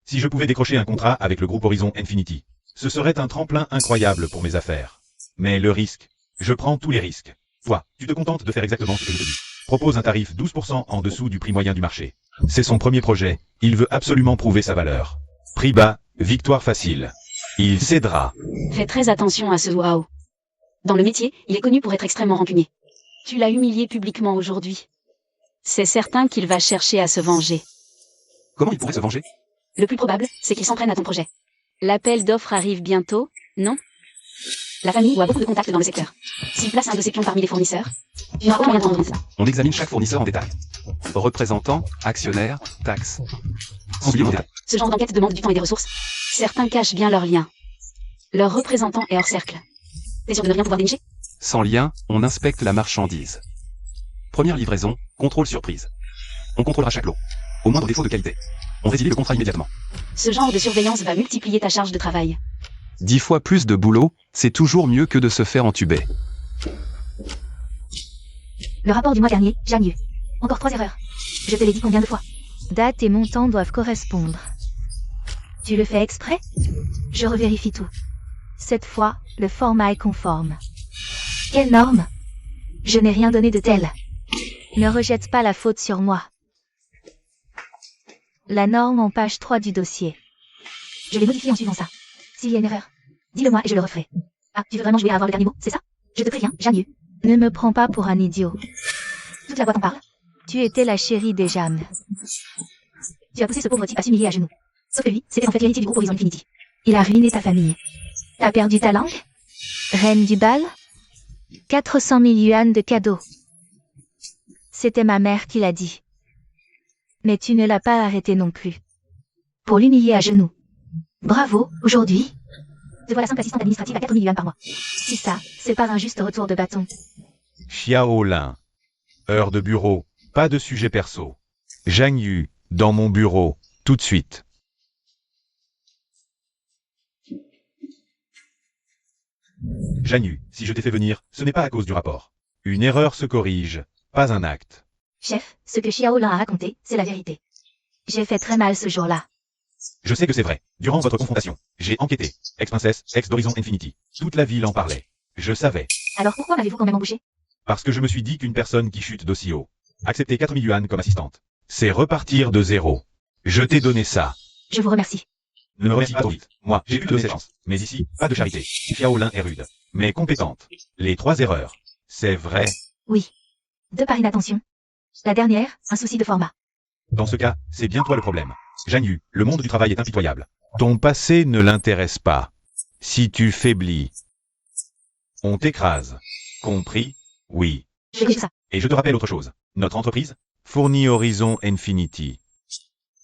Speaker 4: Si je pouvais décrocher un contrat avec le groupe Horizon Infinity, ce serait un tremplin incroyable pour mes affaires. Mais le risque, je prends tous les risques. Toi, tu te contentes de faire exactement ce que je te dis. Propose un tarif 12% en dessous du prix moyen du marché.
Speaker 3: C'est son premier projet, il veut absolument prouver sa valeur. Prix bas, victoire facile. Il cédera.
Speaker 5: Fais très attention à ce Wu Hao. Dans le métier, il est connu pour être extrêmement rancunier. Tu l'as humilié publiquement aujourd'hui. C'est certain qu'il va chercher à se venger.
Speaker 2: Comment il pourrait se venger?
Speaker 5: Le plus probable, c'est qu'il s'en prenne à ton projet. L'appel d'offres arrive bientôt, non? La famille a beaucoup de contacts dans le secteur. S'il place un de ses pions parmi les fournisseurs, tu n'auras pas moyen de rendre ça.
Speaker 2: On examine chaque fournisseur en détail. Représentant, actionnaire, taxes. Sans oublier mon détail.
Speaker 5: Ce genre d'enquête demande du temps et des ressources. Certains cachent bien leurs liens. Leur représentant est hors cercle. T'es sûr de ne rien pouvoir dénicher?
Speaker 2: Sans lien, on inspecte la marchandise. Première livraison, contrôle surprise. On contrôlera chaque lot. Au moindre défaut de qualité, on résilie le contrat immédiatement.
Speaker 5: Ce genre de surveillance va multiplier ta charge de travail.
Speaker 2: 10 fois plus de boulot, c'est toujours mieux que de se faire entuber.
Speaker 1: Le rapport du mois dernier, Jagnes. Encore 3 erreurs. Je te l'ai dit combien de fois? Date et montant doivent correspondre. Tu le fais exprès? Je revérifie tout. Cette fois, le format est conforme. Quelle norme? Je n'ai rien donné de tel. Ne rejette pas la faute sur moi. La norme en page 3 du dossier. Je l'ai modifié en suivant ça. S'il y a une erreur, dis-le-moi et je le referai. Ah, tu veux vraiment jouer à avoir le dernier mot, c'est ça? Je te préviens, Jagnes. Ne me prends pas pour un idiot. Toute la boîte en parle. Tu étais la chérie des Jagnes. Tu as poussé ce pauvre type à s'humilier à genoux. Sauf que lui, c'était en fait l'héritier du groupe Horizon Infinity. Il a ruiné ta famille. T'as perdu ta langue? Reine du bal? 400 000 yuan de cadeaux. C'était ma mère qui l'a dit. Mais tu ne l'as pas arrêté non plus. Pour l'humilier à genoux. Bravo, aujourd'hui. Te voilà simple assistante administrative à 4 000 yuan par mois. Si ça, c'est pas un juste retour de bâton.
Speaker 3: Xiaolin. Heure de bureau, pas de sujet perso. Jagnes Yu, dans mon bureau, tout de suite.
Speaker 4: Jagnes, si je t'ai fait venir, ce n'est pas à cause du rapport.
Speaker 3: Une erreur se corrige, pas un acte.
Speaker 1: Chef, ce que Xiaolin a raconté, c'est la vérité. J'ai fait très mal ce jour-là.
Speaker 4: Je sais que c'est vrai. Durant votre confrontation, j'ai enquêté. Ex-princesse, ex-d'Horizon Infinity. Toute la ville en parlait. Je savais.
Speaker 1: Alors pourquoi m'avez-vous quand même embauché?
Speaker 4: Parce que je me suis dit qu'une personne qui chute d'aussi haut, accepter 4 000 yuan comme assistante,
Speaker 3: c'est repartir de zéro. Je t'ai donné ça.
Speaker 1: Je vous remercie.
Speaker 4: Ne me remercie pas trop vite. Moi, j'ai pu te donner cette chance. Mais ici, pas de charité. Xiaolin est rude, mais compétente. Les 3 erreurs. C'est vrai.
Speaker 1: Oui. 2 par inattention. La dernière, un souci de format.
Speaker 4: Dans ce cas, c'est bien toi le problème. Jagnes, le monde du travail est impitoyable.
Speaker 3: Ton passé ne l'intéresse pas. Si tu faiblis, on t'écrase. Compris? Oui.
Speaker 1: Je fais ça.
Speaker 4: Et je te rappelle autre chose. Notre entreprise
Speaker 3: fournit Horizon Infinity.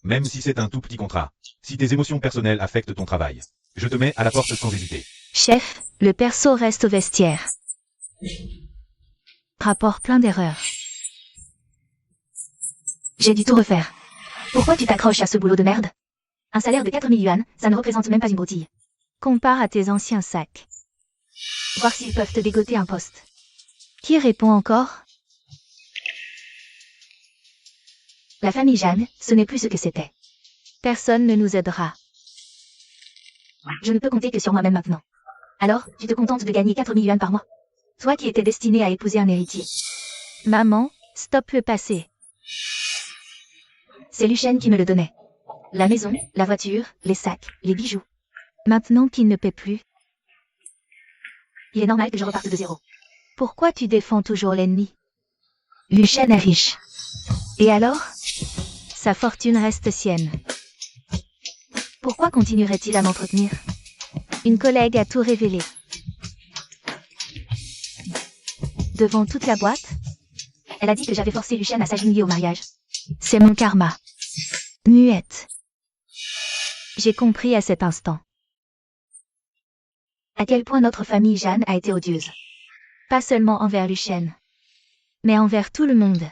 Speaker 4: Même si c'est un tout petit contrat. Si tes émotions personnelles affectent ton travail, je te mets à la porte sans hésiter.
Speaker 1: Chef, le perso reste au vestiaire. Rapport plein d'erreurs. J'ai dû tout refaire. Pourquoi tu t'accroches à ce boulot de merde? Un salaire de 4000 yuan, ça ne représente même pas une broutille. Compare à tes anciens sacs. Voir s'ils peuvent te dégoter un poste. Qui répond encore? La famille Jeanne, ce n'est plus ce que c'était. Personne ne nous aidera. Je ne peux compter que sur moi-même maintenant. Alors, tu te contentes de gagner 4000 yuan par mois? Toi qui étais destiné à épouser un héritier. Maman, stop le passé. C'est Lucien qui me le donnait. La maison, la voiture, les sacs, les bijoux. Maintenant qu'il ne paie plus, il est normal que je reparte de zéro. Pourquoi tu défends toujours l'ennemi? Lucien est riche. Et alors? Sa fortune reste sienne. Pourquoi continuerait-il à m'entretenir? Une collègue a tout révélé. Devant toute la boîte, elle a dit que j'avais forcé Lucien à s'agenouiller au mariage. C'est mon karma. Muette. J'ai compris à cet instant à quel point notre famille Jeanne a été odieuse. Pas seulement envers Lucien, mais envers tout le monde.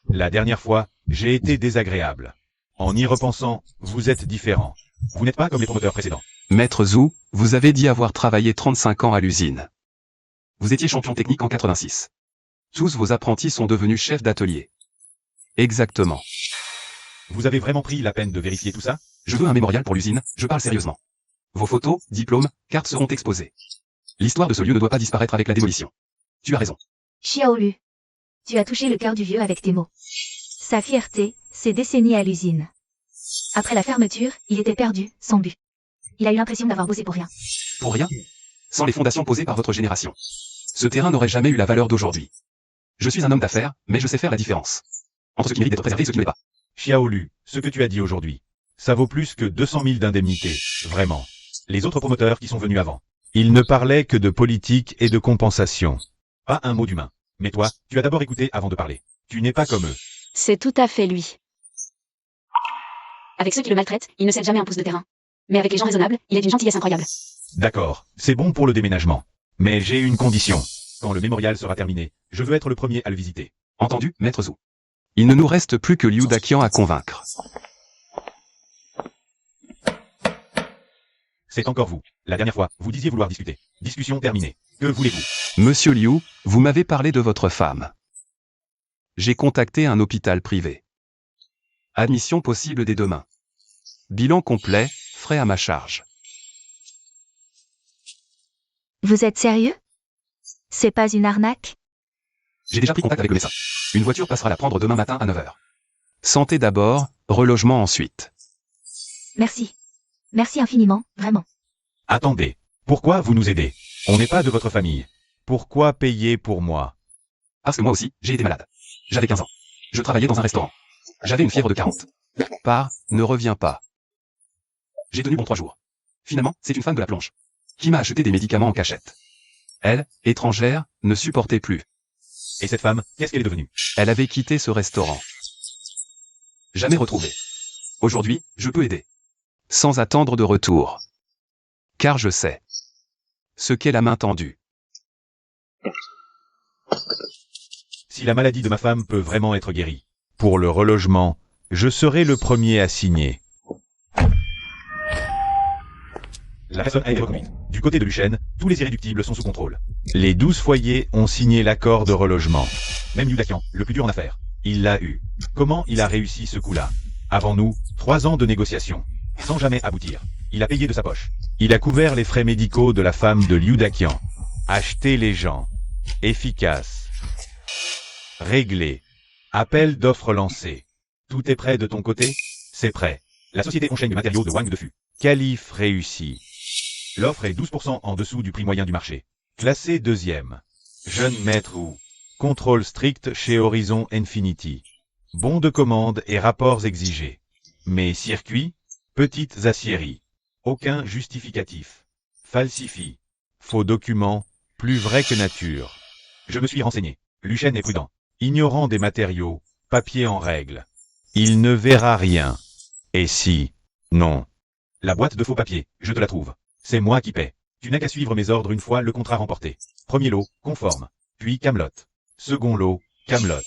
Speaker 4: La dernière fois, j'ai été désagréable. En y repensant, vous êtes différent. Vous n'êtes pas comme les promoteurs précédents.
Speaker 2: Maître Zhu, vous avez dit avoir travaillé 35 ans à l'usine. Vous étiez champion technique en 86. Tous vos apprentis sont devenus chefs d'atelier. Exactement.
Speaker 4: Vous avez vraiment pris la peine de vérifier tout ça?
Speaker 2: Je veux un mémorial pour l'usine, je parle sérieusement. Vos photos, diplômes, cartes seront exposées. L'histoire de ce lieu ne doit pas disparaître avec la démolition. Tu as raison.
Speaker 1: Xiaolu, tu as touché le cœur du vieux avec tes mots. Sa fierté, ses décennies à l'usine. Après la fermeture, il était perdu, sans but. Il a eu l'impression d'avoir bossé pour rien.
Speaker 2: Pour rien? Sans les fondations posées par votre génération. Ce terrain n'aurait jamais eu la valeur d'aujourd'hui. Je suis un homme d'affaires, mais je sais faire la différence entre ce qui mérite d'être préservé et ce qui ne l'est pas.
Speaker 4: Xiaolu, ce que tu as dit aujourd'hui, ça vaut plus que 200 000 d'indemnité, vraiment. Les autres promoteurs qui sont venus avant, ils ne parlaient que de politique et de compensation. Pas un mot d'humain. Mais toi, tu as d'abord écouté avant de parler. Tu n'es pas comme eux.
Speaker 5: C'est tout à fait lui. Avec ceux qui le maltraitent, il ne cède jamais un pouce de terrain. Mais avec les gens raisonnables, il est d'une gentillesse incroyable.
Speaker 4: D'accord, c'est bon pour le déménagement. Mais j'ai une condition. Quand le mémorial sera terminé, je veux être le premier à le visiter.
Speaker 2: Entendu, Maître Zhu. Il ne nous reste plus que Liu Daqian à convaincre.
Speaker 4: C'est encore vous. La dernière fois, vous disiez vouloir discuter. Discussion terminée. Que voulez-vous?
Speaker 2: Monsieur Liu, vous m'avez parlé de votre femme. J'ai contacté un hôpital privé. Admission possible dès demain. Bilan complet, frais à ma charge.
Speaker 1: Vous êtes sérieux? C'est pas une arnaque?
Speaker 2: J'ai déjà pris contact avec le médecin. Une voiture passera la prendre demain matin à 9h. Santé d'abord, relogement ensuite.
Speaker 1: Merci. Merci infiniment, vraiment.
Speaker 4: Attendez. Pourquoi vous nous aidez? On n'est pas de votre famille. Pourquoi payer pour moi?
Speaker 2: Parce que moi aussi, j'ai été malade. J'avais 15 ans. Je travaillais dans un restaurant. J'avais une fièvre de 40. Ne reviens pas. J'ai tenu bon 3 jours. Finalement, c'est une femme de la planche qui m'a acheté des médicaments en cachette. Elle, étrangère, ne supportait plus.
Speaker 4: Et cette femme, qu'est-ce qu'elle est devenue?
Speaker 2: Elle avait quitté ce restaurant. Jamais retrouvée. Aujourd'hui, je peux aider. Sans attendre de retour. Car je sais ce qu'est la main tendue.
Speaker 4: Si la maladie de ma femme peut vraiment être guérie, pour le relogement, je serai le premier à signer. La personne a été reconduite. Du côté de Lucien, tous les irréductibles sont sous contrôle. Les 12 foyers ont signé l'accord de relogement. Même Liu Daqian, le plus dur en affaires, il l'a eu. Comment il a réussi ce coup-là? Avant nous, 3 ans de négociations, sans jamais aboutir. Il a payé de sa poche. Il a couvert les frais médicaux de la femme de Liu Daqian. Acheter les gens. Efficace. Réglé. Appel d'offres lancé. Tout est prêt de ton côté? C'est prêt. La société enchaîne de matériaux de Wang de Fu. Qualif réussi. L'offre est 12% en dessous du prix moyen du marché. Classé 2e. Jeune maître ou contrôle strict chez Horizon Infinity. Bon de commande et rapports exigés. Mais circuits, petites aciéries. Aucun justificatif. Falsifie. Faux documents, plus vrai que nature. Je me suis renseigné. Lucien est prudent. Ignorant des matériaux,
Speaker 3: Papier en règle. Il ne verra rien. Et si? Non.
Speaker 4: La boîte de faux papier, je te la trouve. C'est moi qui paie. Tu n'as qu'à suivre mes ordres une fois le contrat remporté. Premier lot, conforme. Puis Camelot. Second lot, Camelot.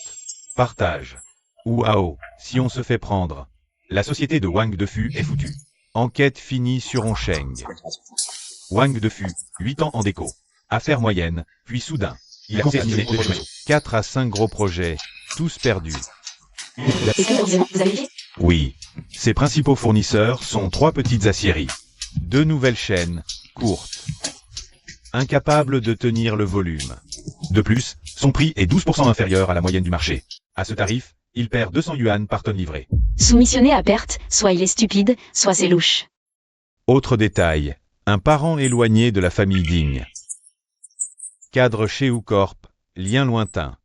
Speaker 4: Partage. Ou AO, si on se fait prendre. La société de Wang Defu est foutue.
Speaker 3: Enquête finie sur Onsheng.
Speaker 4: Wang Defu, 8 ans en déco. Affaire moyenne, puis soudain. Il a confirmé au projet.
Speaker 3: 4 à 5 gros projets, tous perdus.
Speaker 5: Est-ce que vous avez vérifié?
Speaker 3: Oui. Ses principaux fournisseurs sont 3 petites aciéries. 2 nouvelles chaînes, courtes. Incapables de tenir le volume.
Speaker 4: De plus, son prix est 12% inférieur à la moyenne du marché. À ce tarif, il perd 200 yuan par tonne livrée.
Speaker 5: Soumissionné à perte, soit il est stupide, soit c'est louche.
Speaker 3: Autre détail. Un parent éloigné de la famille Ding. Cadre chez Ucorp, lien lointain.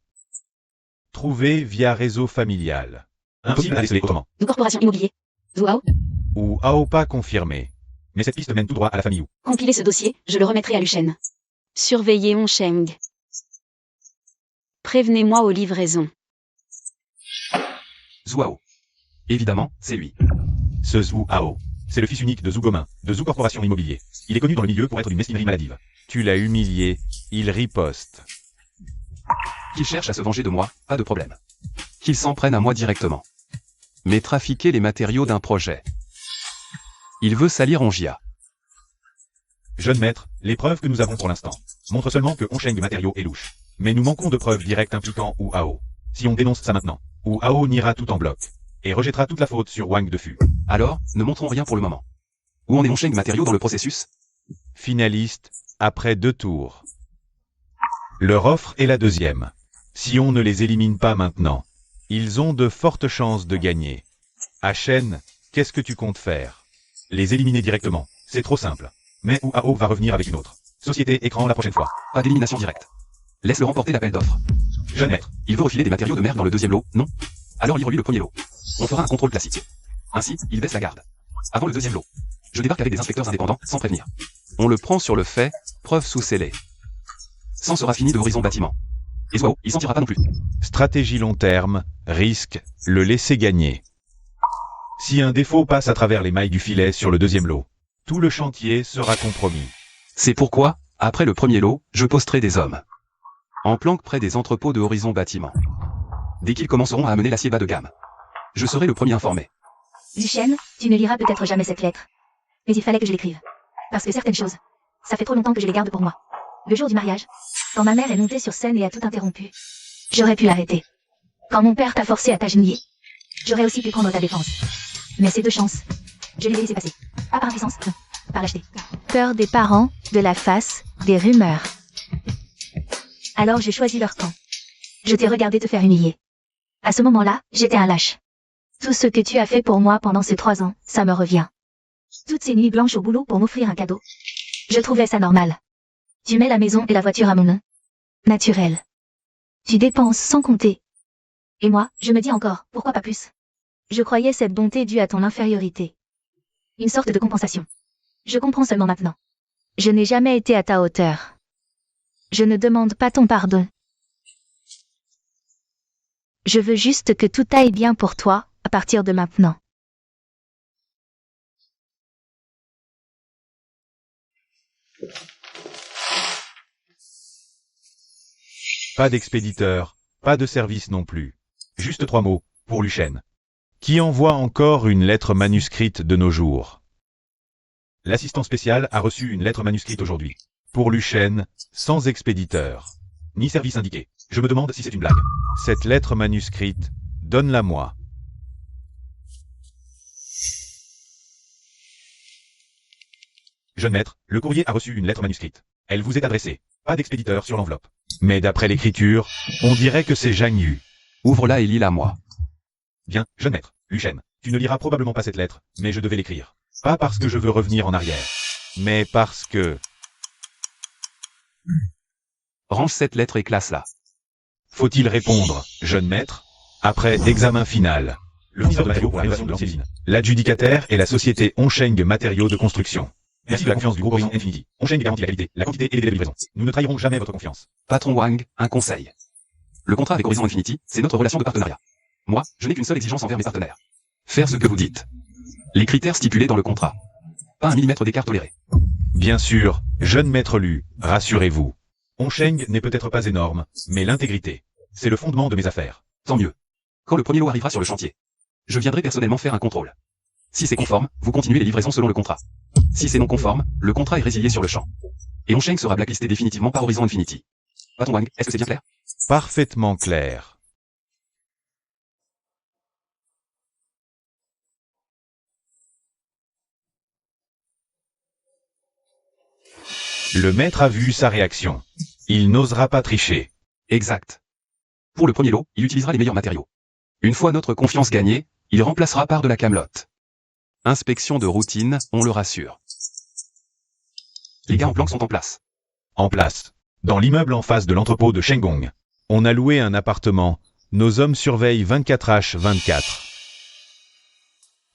Speaker 3: Trouvé via réseau familial.
Speaker 4: Impossible à déceler autrement.
Speaker 5: Nous corporation immobilier. Zouao.
Speaker 3: Ou AOPA confirmé.
Speaker 4: Mais cette piste mène tout droit à la famille Wu.
Speaker 5: Compilez ce dossier, je le remettrai à Luchen. Surveillez Onsheng. Prévenez-moi aux livraisons.
Speaker 2: Zhuao. Évidemment, c'est lui.
Speaker 4: Ce Zhu Hao. C'est le fils unique de Zhu Gomin, de Zhu Corporation Immobilier. Il est connu dans le milieu pour être d'une mesquinerie maladive.
Speaker 3: Tu l'as humilié, il riposte.
Speaker 2: Qu'il cherche à se venger de moi, pas de problème. Qu'il s'en prenne à moi directement. Mais trafiquer les matériaux d'un projet. Il veut salir Ongia.
Speaker 4: Jeune maître, les preuves que nous avons pour l'instant montrent seulement que Onsheng Matériaux est louche. Mais nous manquons de preuves directes impliquant Wu Hao. Si on dénonce ça maintenant, Wu Hao niera tout en bloc. Et rejettera toute la faute sur Wang Defu.
Speaker 2: Alors, ne montrons rien pour le moment. Où en est Onsheng Matériaux dans le processus?
Speaker 3: Finaliste, après 2 tours. Leur offre est la deuxième. Si on ne les élimine pas maintenant, ils ont de fortes chances de gagner. Achen, qu'est-ce que tu comptes faire?
Speaker 4: Les éliminer directement, c'est trop simple. Mais Wu Hao va revenir avec une autre. Société écran la prochaine fois.
Speaker 2: Pas d'élimination directe. Laisse-le remporter l'appel d'offres.
Speaker 4: Jeune maître,
Speaker 2: Il veut refiler des matériaux de merde dans le deuxième lot, non? Alors livre-lui le premier lot. On fera un contrôle classique. Ainsi, il baisse la garde. Avant le deuxième lot, je débarque avec des inspecteurs indépendants, sans prévenir. On le prend sur le fait, preuve sous scellé. Sans sera fini de Horizon Bâtiment. Et Zhuao, il s'en tirera pas non plus.
Speaker 3: Stratégie long terme, risque, le laisser gagner.
Speaker 4: si un défaut passe à travers les mailles du filet sur le deuxième lot, tout le chantier sera compromis.
Speaker 2: C'est pourquoi, après le premier lot, je posterai des hommes. En planque près des entrepôts de Horizon Bâtiment. Dès qu'ils commenceront à amener l'acier bas de gamme. Je serai le premier informé.
Speaker 1: Luchen, tu ne liras peut-être jamais cette lettre. Mais il fallait que je l'écrive. Parce que certaines choses, ça fait trop longtemps que je les garde pour moi. Le jour du mariage, quand ma mère est montée sur scène et a tout interrompu, j'aurais pu l'arrêter. Quand mon père t'a forcé à t'agenouiller, j'aurais aussi pu prendre ta défense. Mais ces deux chances, je les ai laissées passer. Pas par impuissance, non, par lâcheté. Peur des parents, de la face, des rumeurs. Alors j'ai choisi leur camp. Je t'ai regardé te faire humilier. À ce moment-là, j'étais un lâche. Tout ce que tu as fait pour moi pendant ces 3 ans, ça me revient. Toutes ces nuits blanches au boulot pour m'offrir un cadeau. Je trouvais ça normal. Tu mets la maison et la voiture à mon nom. Naturel. Tu dépenses sans compter. Et moi, je me dis encore, pourquoi pas plus? Je croyais cette bonté due à ton infériorité. Une sorte de compensation. Je comprends seulement maintenant. Je n'ai jamais été à ta hauteur. Je ne demande pas ton pardon. Je veux juste que tout aille bien pour toi, à partir de maintenant.
Speaker 3: Pas d'expéditeur, pas de service non plus.
Speaker 4: Juste 3 mots, pour Luchen.
Speaker 3: Qui envoie encore une lettre manuscrite de nos jours?
Speaker 4: L'assistant spécial a reçu une lettre manuscrite aujourd'hui.
Speaker 3: Pour Luchen, sans expéditeur.
Speaker 4: Ni service indiqué. Je me demande si c'est une blague.
Speaker 3: Cette lettre manuscrite, donne-la-moi.
Speaker 4: Jeune maître, le courrier a reçu une lettre manuscrite. Elle vous est adressée. Pas d'expéditeur sur l'enveloppe.
Speaker 3: Mais d'après l'écriture, on dirait que c'est Zhang Yu.
Speaker 2: Ouvre-la et lis-la moi.
Speaker 4: Bien, jeune maître, Luchen, tu ne liras probablement pas cette lettre, mais je devais l'écrire. Pas parce que je veux revenir en arrière.
Speaker 3: Mais parce que...
Speaker 2: Range cette lettre et classe-la.
Speaker 3: Faut-il répondre, jeune maître? Après examen final.
Speaker 4: Le fournisseur de matériaux pour la rénovation de l'ancienne usine.
Speaker 3: L'adjudicataire est la société Onsheng Matériaux de Construction.
Speaker 4: Merci de la confiance du groupe Horizon Infinity. Onsheng garantit la qualité, la quantité et les délais de livraison. Nous ne trahirons jamais votre confiance.
Speaker 2: Patron Wang, un conseil. Le contrat avec Horizon Infinity, c'est notre relation de partenariat. Moi, je n'ai qu'une seule exigence envers mes partenaires. Faire ce que vous dites. Les critères stipulés dans le contrat. Pas un millimètre d'écart toléré.
Speaker 3: Bien sûr, jeune maître Lu, rassurez-vous. Onsheng n'est peut-être pas énorme, mais l'intégrité, c'est le fondement de mes affaires.
Speaker 2: Tant mieux. Quand le premier lot arrivera sur le chantier, je viendrai personnellement faire un contrôle. Si c'est conforme, vous continuez les livraisons selon le contrat. Si c'est non conforme, le contrat est résilié sur le champ. Et Onsheng sera blacklisté définitivement par Horizon Infinity. Patron Wang, est-ce que c'est bien clair?
Speaker 3: Parfaitement clair. Le maître a vu sa réaction. Il n'osera pas tricher.
Speaker 2: Exact. Pour le premier lot, il utilisera les meilleurs matériaux. Une fois notre confiance gagnée, il remplacera par de la camelote. Inspection de routine, on le rassure. Les gars en planque sont en place.
Speaker 3: En place. Dans l'immeuble en face de l'entrepôt de Shenggong. On a loué un appartement. Nos hommes surveillent 24h24.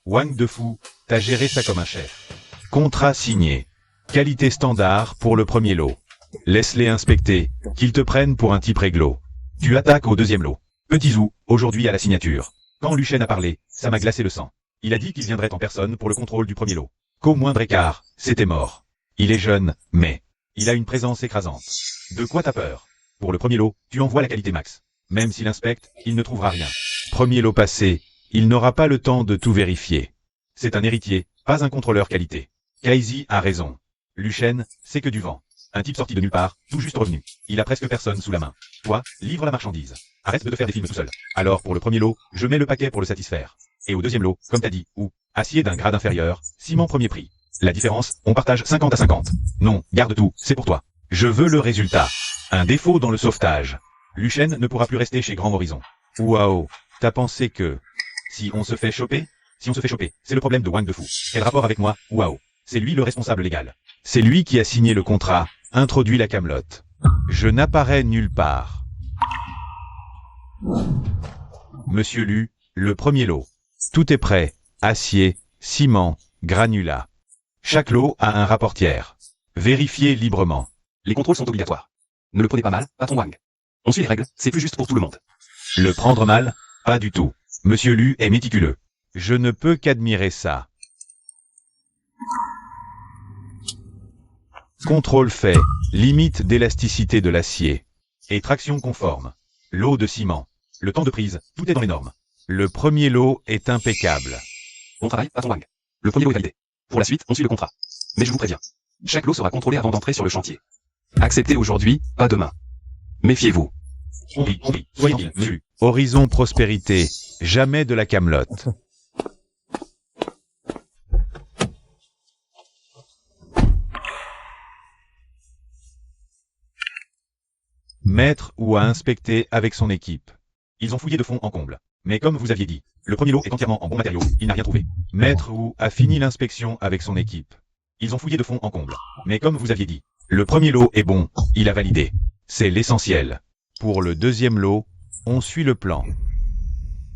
Speaker 3: Wang Defu, t'as géré ça comme un chef. Contrat signé. Qualité standard pour le premier lot. Laisse-les inspecter, qu'ils te prennent pour un type réglo. Tu attaques au deuxième lot. Petit Zhou, aujourd'hui à la signature. Quand Lu Shen a parlé, ça m'a glacé le sang. Il a dit qu'il viendrait en personne pour le contrôle du premier lot. Qu'au moindre écart, c'était mort. Il est jeune, mais il a une présence écrasante. De quoi t'as peur? Pour le premier lot, tu envoies la qualité max. Même s'il inspecte, il ne trouvera rien. Premier lot passé, il n'aura pas le temps de tout vérifier. C'est un héritier, pas un contrôleur qualité. Kaizi a raison. Lu Shen, c'est que du vent. Un type sorti de nulle part, tout juste revenu. Il a presque personne sous la main. Toi, livre la marchandise. Arrête de te faire des films tout seul. Alors pour le premier lot, je mets le paquet pour le satisfaire. Et au deuxième lot, comme t'as dit, ou acier d'un grade inférieur, ciment premier prix. La différence, on partage 50 à 50. Non, garde tout, c'est pour toi. Je veux le résultat. Un défaut dans le sauvetage. Lu Shen ne pourra plus rester chez Grand Horizon. Waouh, t'as pensé que... Si on se fait choper, c'est le problème de Wang Defu. Quel rapport avec moi? Waouh, c'est lui le responsable légal. C'est lui qui a signé le contrat, introduit la camelote. Je n'apparais nulle part. Monsieur Lu, le premier lot. Tout est prêt. Acier, ciment, granulat. Chaque lot a un rapportière. Vérifiez librement.
Speaker 2: Les contrôles sont obligatoires. Ne le prenez pas mal, patron Wang. On suit les règles, c'est plus juste pour tout le monde.
Speaker 3: Le prendre mal? Pas du tout. Monsieur Lu est méticuleux. Je ne peux qu'admirer ça. Contrôle fait. Limite d'élasticité de l'acier. Et traction conforme. Lot de ciment. Le temps de prise, tout est dans les normes. Le premier lot est impeccable.
Speaker 2: Bon travail, patron Wang. Le premier lot est validé. Pour la suite, on suit le contrat. Mais je vous préviens. Chaque lot sera contrôlé avant d'entrer sur le chantier. Acceptez aujourd'hui, pas demain. Méfiez-vous.
Speaker 3: Soyez vu. Horizon prospérité. Jamais de la camelote. Maître ou à inspecter avec son équipe. Ils ont fouillé de fond en comble. Mais comme vous aviez dit, le premier lot est entièrement en bons matériaux, il n'a rien trouvé. Maître ou a fini l'inspection avec son équipe. Ils ont fouillé de fond en comble. Mais comme vous aviez dit, le premier lot est bon, il a validé. C'est l'essentiel. Pour le deuxième lot, on suit le plan.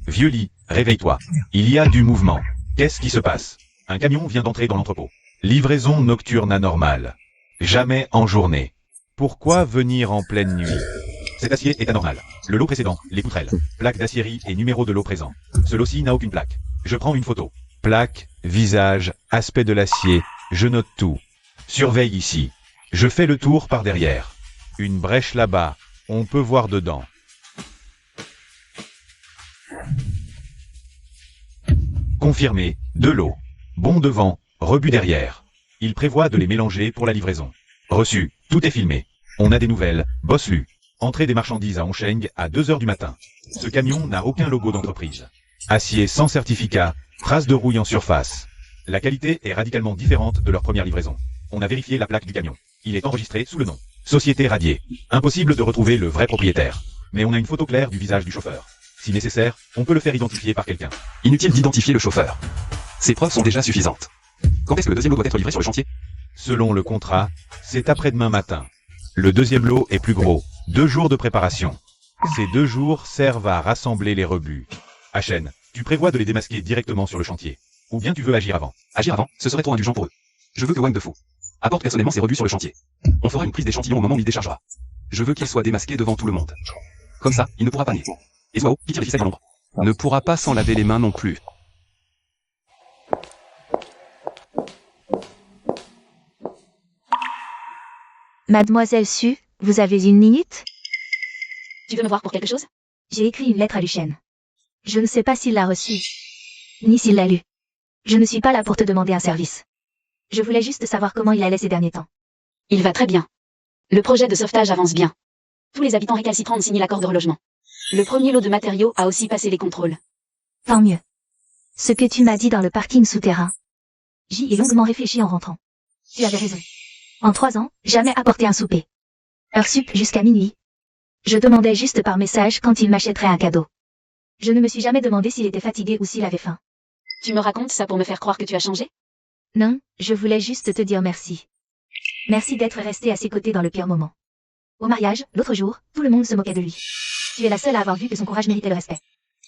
Speaker 3: Vieux lit, réveille-toi. Il y a du mouvement. Qu'est-ce qui se passe? Un camion vient d'entrer dans l'entrepôt. Livraison nocturne anormale. Jamais en journée. Pourquoi venir en pleine nuit? Cet acier est anormal. Le lot précédent, les poutrelles, plaque d'acierie et numéro de lot présent. Ce lot-ci n'a aucune plaque. Je prends une photo. Plaque, visage, aspect de l'acier, je note tout. Surveille ici. Je fais le tour par derrière. Une brèche là-bas, on peut voir dedans. Confirmé, 2 lots. Bon devant, rebut derrière. Il prévoit de les mélanger pour la livraison. Reçu, tout est filmé. On a des nouvelles, boss Lu. Entrée des marchandises à Onsheng à 2h du matin. Ce camion n'a aucun logo d'entreprise. Acier sans certificat, traces de rouille en surface. La qualité est radicalement différente de leur première livraison. On a vérifié la plaque du camion. Il est enregistré sous le nom Société Radier. Impossible de retrouver le vrai propriétaire. Mais on a une photo claire du visage du chauffeur. Si nécessaire, on peut le faire identifier par quelqu'un.
Speaker 2: Inutile d'identifier le chauffeur. Ces preuves sont déjà suffisantes. Quand est-ce que le deuxième lot doit être livré sur le chantier?
Speaker 3: Selon le contrat, c'est après-demain matin. Le deuxième lot est plus gros. 2 jours de préparation. Ces 2 jours servent à rassembler les rebuts. Hachen, tu prévois de les démasquer directement sur le chantier. Ou bien tu veux agir avant?
Speaker 2: Agir avant, ce serait trop indulgent pour eux. Je veux que Wang Defu apporte personnellement ses rebuts sur le chantier. On fera une prise d'échantillon au moment où il déchargera. Je veux qu'il soit démasqué devant tout le monde. Comme ça, il ne pourra pas nier. Et Zhuao, qui tire les ficelles dans l'ombre. ne pourra pas s'en laver les mains non plus.
Speaker 1: Mademoiselle Su, vous avez une minute?
Speaker 5: Tu veux me voir pour quelque chose?
Speaker 1: J'ai écrit une lettre à Lucien. Je ne sais pas s'il l'a reçue, ni s'il l'a lue. Je ne suis pas là pour te demander un service. Je voulais juste savoir comment il allait ces derniers temps.
Speaker 5: Il va très bien. Le projet de sauvetage avance bien. Tous les habitants récalcitrants ont signé l'accord de relogement. Le premier lot de matériaux a aussi passé les contrôles.
Speaker 1: Tant mieux. Ce que tu m'as dit dans le parking souterrain. J'y ai longuement réfléchi en rentrant. Tu avais raison. En 3 ans, jamais apporté un souper. Heure sup jusqu'à minuit. Je demandais juste par message quand il m'achèterait un cadeau. Je ne me suis jamais demandé s'il était fatigué ou s'il avait faim.
Speaker 5: Tu me racontes ça pour me faire croire que tu as changé?
Speaker 1: Non, je voulais juste te dire merci. Merci d'être resté à ses côtés dans le pire moment. Au mariage, l'autre jour, tout le monde se moquait de lui. Tu es la seule à avoir vu que son courage méritait le respect.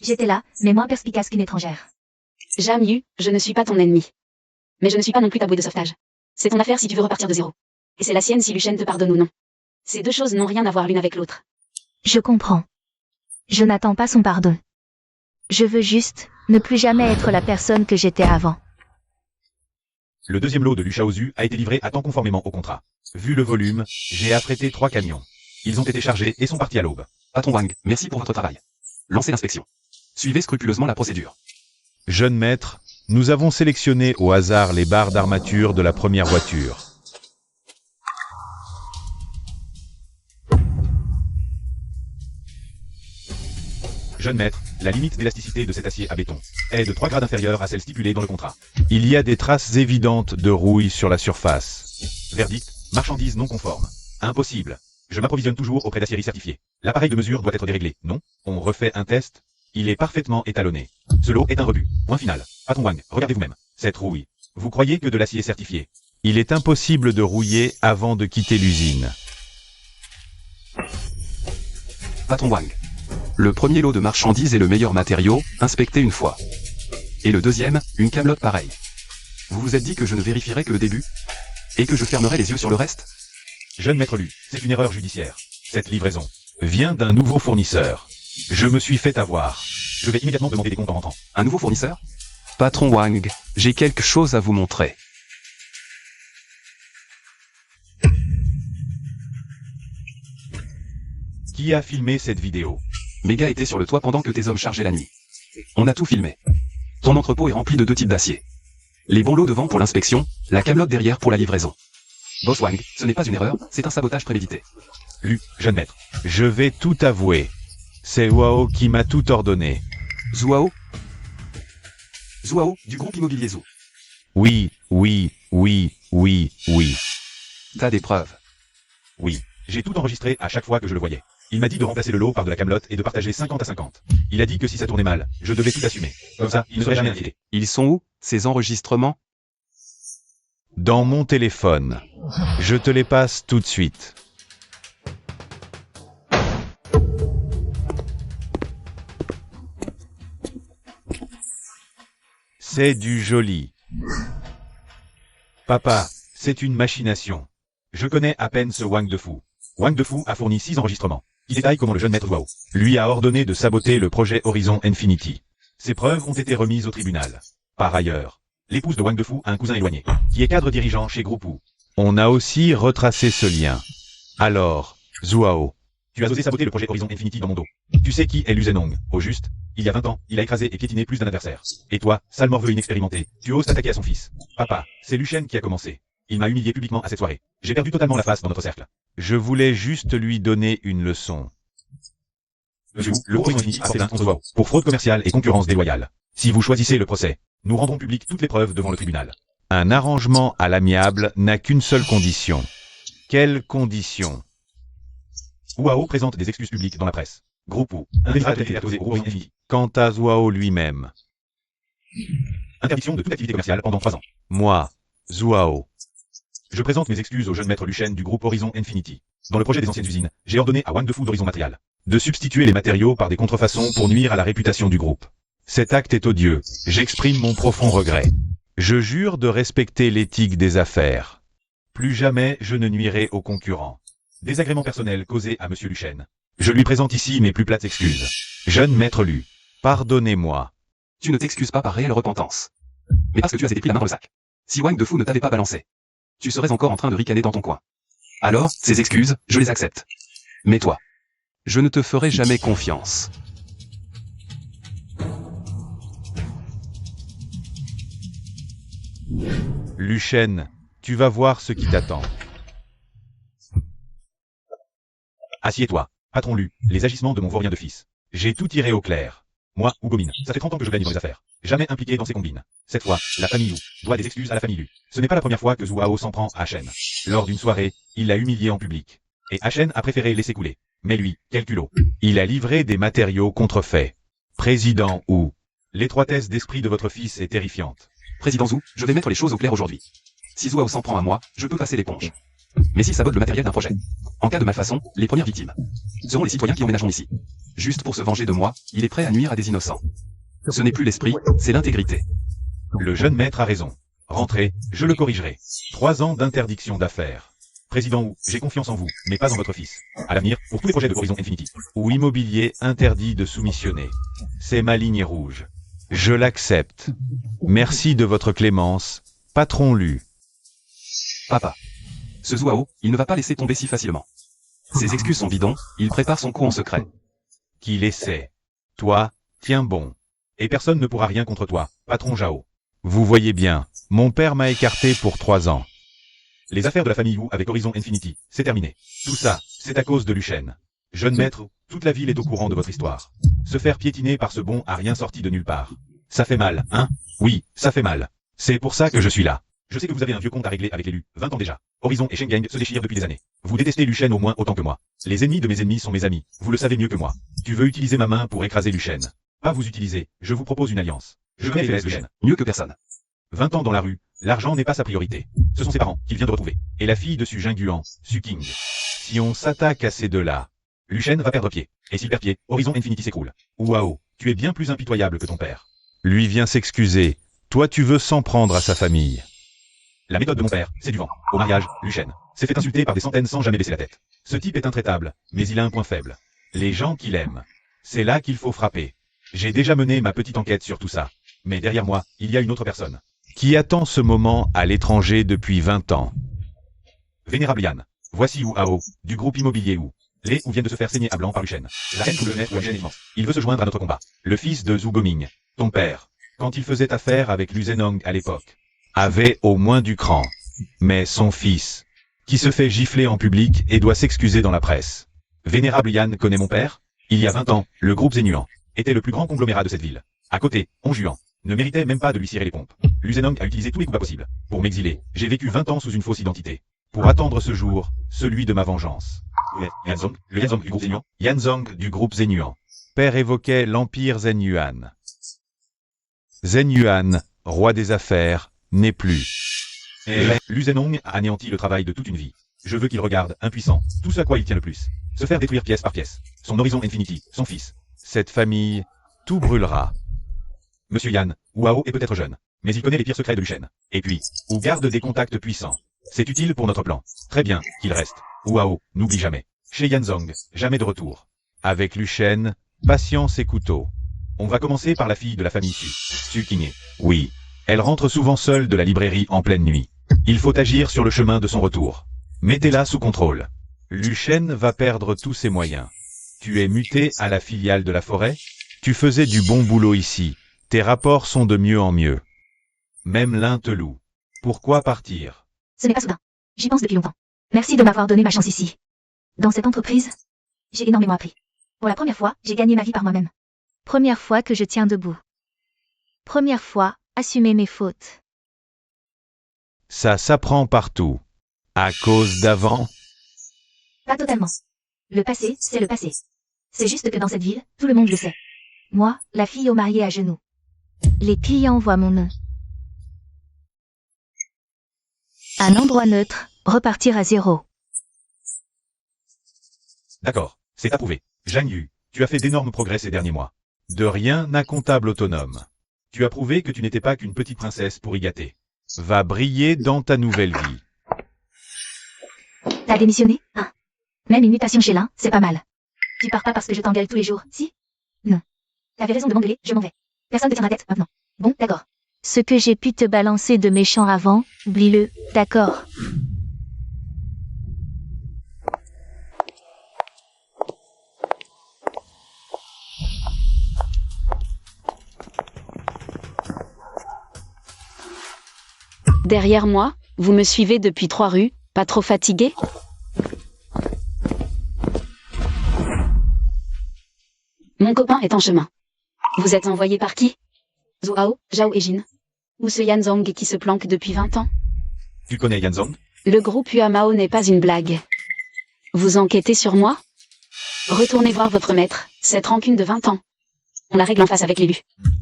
Speaker 1: J'étais là, mais moins perspicace qu'une étrangère.
Speaker 5: Jamie, je ne suis pas ton ennemi. Mais je ne suis pas non plus ta bouée de sauvetage. C'est ton affaire si tu veux repartir de zéro. Et c'est la sienne si Lucien te pardonne ou non. Ces deux choses n'ont rien à voir l'une avec l'autre.
Speaker 1: Je comprends. Je n'attends pas son pardon. Je veux juste ne plus jamais être la personne que j'étais avant.
Speaker 4: Le deuxième lot de Luchaozu a été livré à temps conformément au contrat. Vu le volume, j'ai affrété 3 camions. Ils ont été chargés et sont partis à l'aube.
Speaker 2: Patron Wang, merci pour votre travail. Lancez l'inspection. Suivez scrupuleusement la procédure.
Speaker 3: Jeune maître, nous avons sélectionné au hasard les barres d'armature de la première voiture.
Speaker 4: Jeune maître, la limite d'élasticité de cet acier à béton est de 3 grades inférieure à celle stipulée dans le contrat.
Speaker 3: Il y a des traces évidentes de rouille sur la surface.
Speaker 4: Verdict, marchandise non conforme. Impossible. Je m'approvisionne toujours auprès d'aciéries certifiées. L'appareil de mesure doit être déréglé. Non, on refait un test. Il est parfaitement étalonné. Ce lot est un rebut. Point final. Patron Wang, regardez vous-même. Cette rouille. Vous croyez que de l'acier certifié?
Speaker 3: Il est impossible de rouiller avant de quitter l'usine.
Speaker 2: Patron Wang. Le premier lot de marchandises est le meilleur matériau, inspecté une fois. Et le deuxième, une camelote pareille. Vous vous êtes dit que je ne vérifierais que le début? Et que je fermerais les yeux sur le reste?
Speaker 4: Jeune maître Lu, c'est une erreur judiciaire. Cette livraison vient d'un nouveau fournisseur. Je me suis fait avoir. Je vais immédiatement demander des comptes en rentrant.
Speaker 2: Un nouveau fournisseur? Patron Wang, j'ai quelque chose à vous montrer.
Speaker 4: Qui a filmé cette vidéo?
Speaker 2: Méga était sur le toit pendant que tes hommes chargeaient la nuit. On a tout filmé. Ton entrepôt est rempli de 2 types d'acier. Les bons lots devant pour l'inspection, la camelote derrière pour la livraison. Boss Wang, ce n'est pas une erreur, c'est un sabotage prémédité.
Speaker 4: Lu, jeune maître.
Speaker 3: Je vais tout avouer. C'est Wao qui m'a tout ordonné.
Speaker 2: Zhuao? Zhuao, du groupe immobilier Zhou.
Speaker 3: Oui, oui, oui, oui, oui.
Speaker 2: T'as des preuves?
Speaker 4: Oui, j'ai tout enregistré à chaque fois que je le voyais. Il m'a dit de remplacer le lot par de la camelote et de partager 50 à 50. Il a dit que si ça tournait mal, je devais tout assumer. Comme ça, il ne serait jamais inquiété.
Speaker 2: Ils sont où, ces enregistrements?
Speaker 3: Dans mon téléphone. Je te les passe tout de suite. C'est du joli.
Speaker 4: Papa, c'est une machination. Je connais à peine ce Wang de fou. Wang de fou a fourni 6 enregistrements. Il détaille comment le jeune maître Wao lui a ordonné de saboter le projet Horizon Infinity. Ces preuves ont été remises au tribunal. Par ailleurs, l'épouse de Wang de fou a un cousin éloigné, qui est cadre dirigeant chez Groupe Wu.
Speaker 3: On a aussi retracé ce lien. Alors, Zhuao.
Speaker 4: Tu as osé saboter le projet Horizon Infinity dans mon dos. Tu sais qui est Lu Zhenong, au juste? Il y a 20 ans, il a écrasé et piétiné plus d'un adversaire. Et toi, sale morveux inexpérimenté, tu oses t'attaquer à son fils. Papa, c'est Lucien qui a commencé. Il m'a humilié publiquement à cette soirée. J'ai perdu totalement la face dans notre cercle.
Speaker 3: Je voulais juste lui donner une leçon.
Speaker 4: Monsieur Wu, le Horizon Infinity a fait 11 Wao pour fraude commerciale et concurrence déloyale. Si vous choisissez le procès, nous rendrons public toutes les preuves devant le tribunal.
Speaker 3: Un arrangement à l'amiable n'a qu'une seule condition. Quelle condition?
Speaker 4: Wao présente des excuses publiques dans la presse. Groupe Wu, indélivrable et au Horizon Infinity.
Speaker 3: Quant à Zhuao lui-même.
Speaker 4: Interdiction de toute activité commerciale pendant 3 ans.
Speaker 3: Moi, Zhuao.
Speaker 4: Je présente mes excuses au jeune maître Lucien du groupe Horizon Infinity. Dans le projet des anciennes usines, j'ai ordonné à Wang de Fou d'Horizon Matériel de substituer les matériaux par des contrefaçons pour nuire à la réputation du groupe.
Speaker 3: Cet acte est odieux. J'exprime mon profond regret. Je jure de respecter l'éthique des affaires. Plus jamais je ne nuirai aux concurrents.
Speaker 4: Désagrément personnel causé à monsieur Lucien. Je lui présente ici mes plus plates excuses. Jeune maître Lu.
Speaker 3: Pardonnez-moi.
Speaker 2: Tu ne t'excuses pas par réelle repentance. Mais parce que tu as été pris la main dans le sac. Si Wang de Fou ne t'avait pas balancé, tu serais encore en train de ricaner dans ton coin. Alors, ces excuses, je les accepte. Mais toi, je ne te ferai jamais confiance.
Speaker 3: Luchen, tu vas voir ce qui t'attend.
Speaker 4: Assieds-toi. Patron Lu, les agissements de mon vaurien de fils. J'ai tout tiré au clair. Moi, Ugomine, ça fait 30 ans que je gagne dans les affaires. Jamais impliqué dans ces combines. Cette fois, la famille Lu doit des excuses à la famille Lu. Ce n'est pas la première fois que Zhuao s'en prend à Shen. Lors d'une soirée, il l'a humilié en public. Et Shen a préféré laisser couler. Mais lui, quel culot.
Speaker 3: Il a livré des matériaux contrefaits. Président Wu.
Speaker 4: L'étroitesse d'esprit de votre fils est terrifiante.
Speaker 2: Président Zhou, je vais mettre les choses au clair aujourd'hui. Si Zhuao s'en prend à moi, je peux passer l'éponge. Mais s'il saborde le matériel d'un projet, en cas de malfaçon, les premières victimes seront les citoyens qui emménageront ici. Juste pour se venger de moi, il est prêt à nuire à des innocents. Ce n'est plus l'esprit, c'est l'intégrité.
Speaker 4: Le jeune maître a raison. Rentrez, je le corrigerai. 3 ans d'interdiction d'affaires. Président Wu, j'ai confiance en vous, mais pas en votre fils. À l'avenir, pour tous les projets de Horizon Infinity.
Speaker 3: Ou immobilier interdit de soumissionner. C'est ma ligne rouge. Je l'accepte. Merci de votre clémence, patron Lu.
Speaker 2: Papa. Ce Zhuao, il ne va pas laisser tomber si facilement. Ses excuses sont bidons, il prépare son coup en secret.
Speaker 3: Qu'il essaie. Toi, tiens bon.
Speaker 4: Et personne ne pourra rien contre toi, patron Zhao.
Speaker 3: Vous voyez bien, mon père m'a écarté pour 3 ans.
Speaker 4: Les affaires de la famille Wu avec Horizon Infinity, c'est terminé. Tout ça, c'est à cause de Luchen. Jeune maître, toute la ville est au courant de votre histoire. Se faire piétiner par ce bon a rien sorti de nulle part. Ça fait mal, hein? Oui, ça fait mal. C'est pour ça que je suis là. Je sais que vous avez un vieux compte à régler avec l'élu, 20 ans déjà. Horizon et Shengeng se déchirent depuis des années. Vous détestez Luchen au moins autant que moi. Les ennemis de mes ennemis sont mes amis, vous le savez mieux que moi. Tu veux utiliser ma main pour écraser Luchen. Pas vous utiliser, je vous propose une alliance. Je connais les faiblesses de Luchen.
Speaker 2: Mieux que personne.
Speaker 4: 20 ans dans la rue, l'argent n'est pas sa priorité. Ce sont ses parents qu'il vient de retrouver. Et la fille de Su Jingguan, Su King.
Speaker 3: Si on s'attaque à ces deux-là,
Speaker 4: Luchen va perdre pied. Et s'il perd pied, Horizon Infinity s'écroule. Waouh, tu es bien plus impitoyable que ton père.
Speaker 3: lui vient s'excuser. Toi tu veux s'en prendre à sa famille.
Speaker 4: La méthode de mon père, c'est du vent. Au mariage, Luchen s'est fait insulter par des centaines sans jamais baisser la tête. Ce type est intraitable, mais il a un point faible. Les gens qu'il aime. C'est là qu'il faut frapper. J'ai déjà mené ma petite enquête sur tout ça. Mais derrière moi, il y a une autre personne.
Speaker 3: Qui attend ce moment à l'étranger depuis 20 ans.
Speaker 4: Vénérable Yann. Voici Wu Hao, du groupe immobilier Wu. Les Wu viennent de se faire saigner à blanc par Luchen. La haine coule le nez ou est immense. Il veut se joindre à notre combat. Le fils de Zhu Goming, ton père, quand il faisait affaire avec Lu Zhenong à l'époque,
Speaker 3: avait au moins du cran. Mais son fils, qui se fait gifler en public et doit s'excuser dans la presse.
Speaker 4: Vénérable Yann connaît mon père. Il y a 20 ans, le groupe Zhenyuan était le plus grand conglomérat de cette ville. À côté, Onjuan ne méritait même pas de lui cirer les pompes. Lu Zhenong a utilisé tous les coups possibles. Pour m'exiler, j'ai vécu 20 ans sous une fausse identité. Pour attendre ce jour, celui de ma vengeance. Yanzong, le Yanzong du groupe Zhenyuan. Yanzong du groupe Zhenyuan.
Speaker 3: Père évoquait l'empire Zhenyuan. Zhenyuan, roi des affaires, n'est plus.
Speaker 4: Et Lu Zhenong a anéanti le travail de toute une vie. Je veux qu'il regarde, impuissant, tout ce à quoi il tient le plus. Se faire détruire pièce par pièce. Son Horizon Infinity, son fils.
Speaker 3: Cette famille, tout brûlera.
Speaker 4: Monsieur Yann, Wao est peut-être jeune, mais il connaît les pires secrets de Luchen. Et puis, Wu garde des contacts puissants. C'est utile pour notre plan. Très bien, qu'il reste. Wao, n'oublie jamais. Chez Yanzong, jamais de retour.
Speaker 3: Avec Luchen, patience et couteau.
Speaker 4: On va commencer par la fille de la famille Su King.
Speaker 3: Oui.
Speaker 4: Elle rentre souvent seule de la librairie en pleine nuit. Il faut agir sur le chemin de son retour. Mettez-la sous contrôle.
Speaker 3: Luchen va perdre tous ses moyens. Tu es muté à la filiale de la forêt? Tu faisais du bon boulot ici. Tes rapports sont de mieux en mieux. Même l'un te loue. Pourquoi partir?
Speaker 1: Ce n'est pas soudain. J'y pense depuis longtemps. Merci de m'avoir donné ma chance ici. Dans cette entreprise, j'ai énormément appris. Pour la première fois, j'ai gagné ma vie par moi-même. Première fois que je tiens debout. Première fois, assumer mes fautes.
Speaker 3: Ça s'apprend partout. À cause d'avant?
Speaker 1: Pas totalement. Le passé, c'est le passé. C'est juste que dans cette ville, tout le monde le sait. Moi, la fille au marié à genoux. Les clients voient mon nom. Un endroit neutre, repartir à 0.
Speaker 4: D'accord, c'est approuvé. Zhang Yu, tu as fait d'énormes progrès ces derniers mois.
Speaker 3: De rien à comptable autonome.
Speaker 4: Tu as prouvé que tu n'étais pas qu'une petite princesse pour y gâter.
Speaker 3: Va briller dans ta nouvelle vie.
Speaker 1: T'as démissionné, hein? Même une mutation chez l'un, c'est pas mal. Tu pars pas parce que je t'engueule tous les jours, si? Non. T'avais raison de m'engueuler, je m'en vais. Personne ne tiendra tête, maintenant. Bon, d'accord. Ce que j'ai pu te balancer de méchant avant, oublie-le, d'accord.
Speaker 5: Derrière moi, vous me suivez depuis 3 rues, pas trop fatigué? Mon copain est en chemin. Vous êtes envoyé par qui? Zhuao, Zhao et Jin. Ou ce Yanzong qui se planque depuis 20 ans?
Speaker 3: Tu connais Yanzong?
Speaker 5: Le groupe Huamao n'est pas une blague. Vous enquêtez sur moi? Retournez voir votre maître, cette rancune de 20 ans. On la règle en face avec l'élu.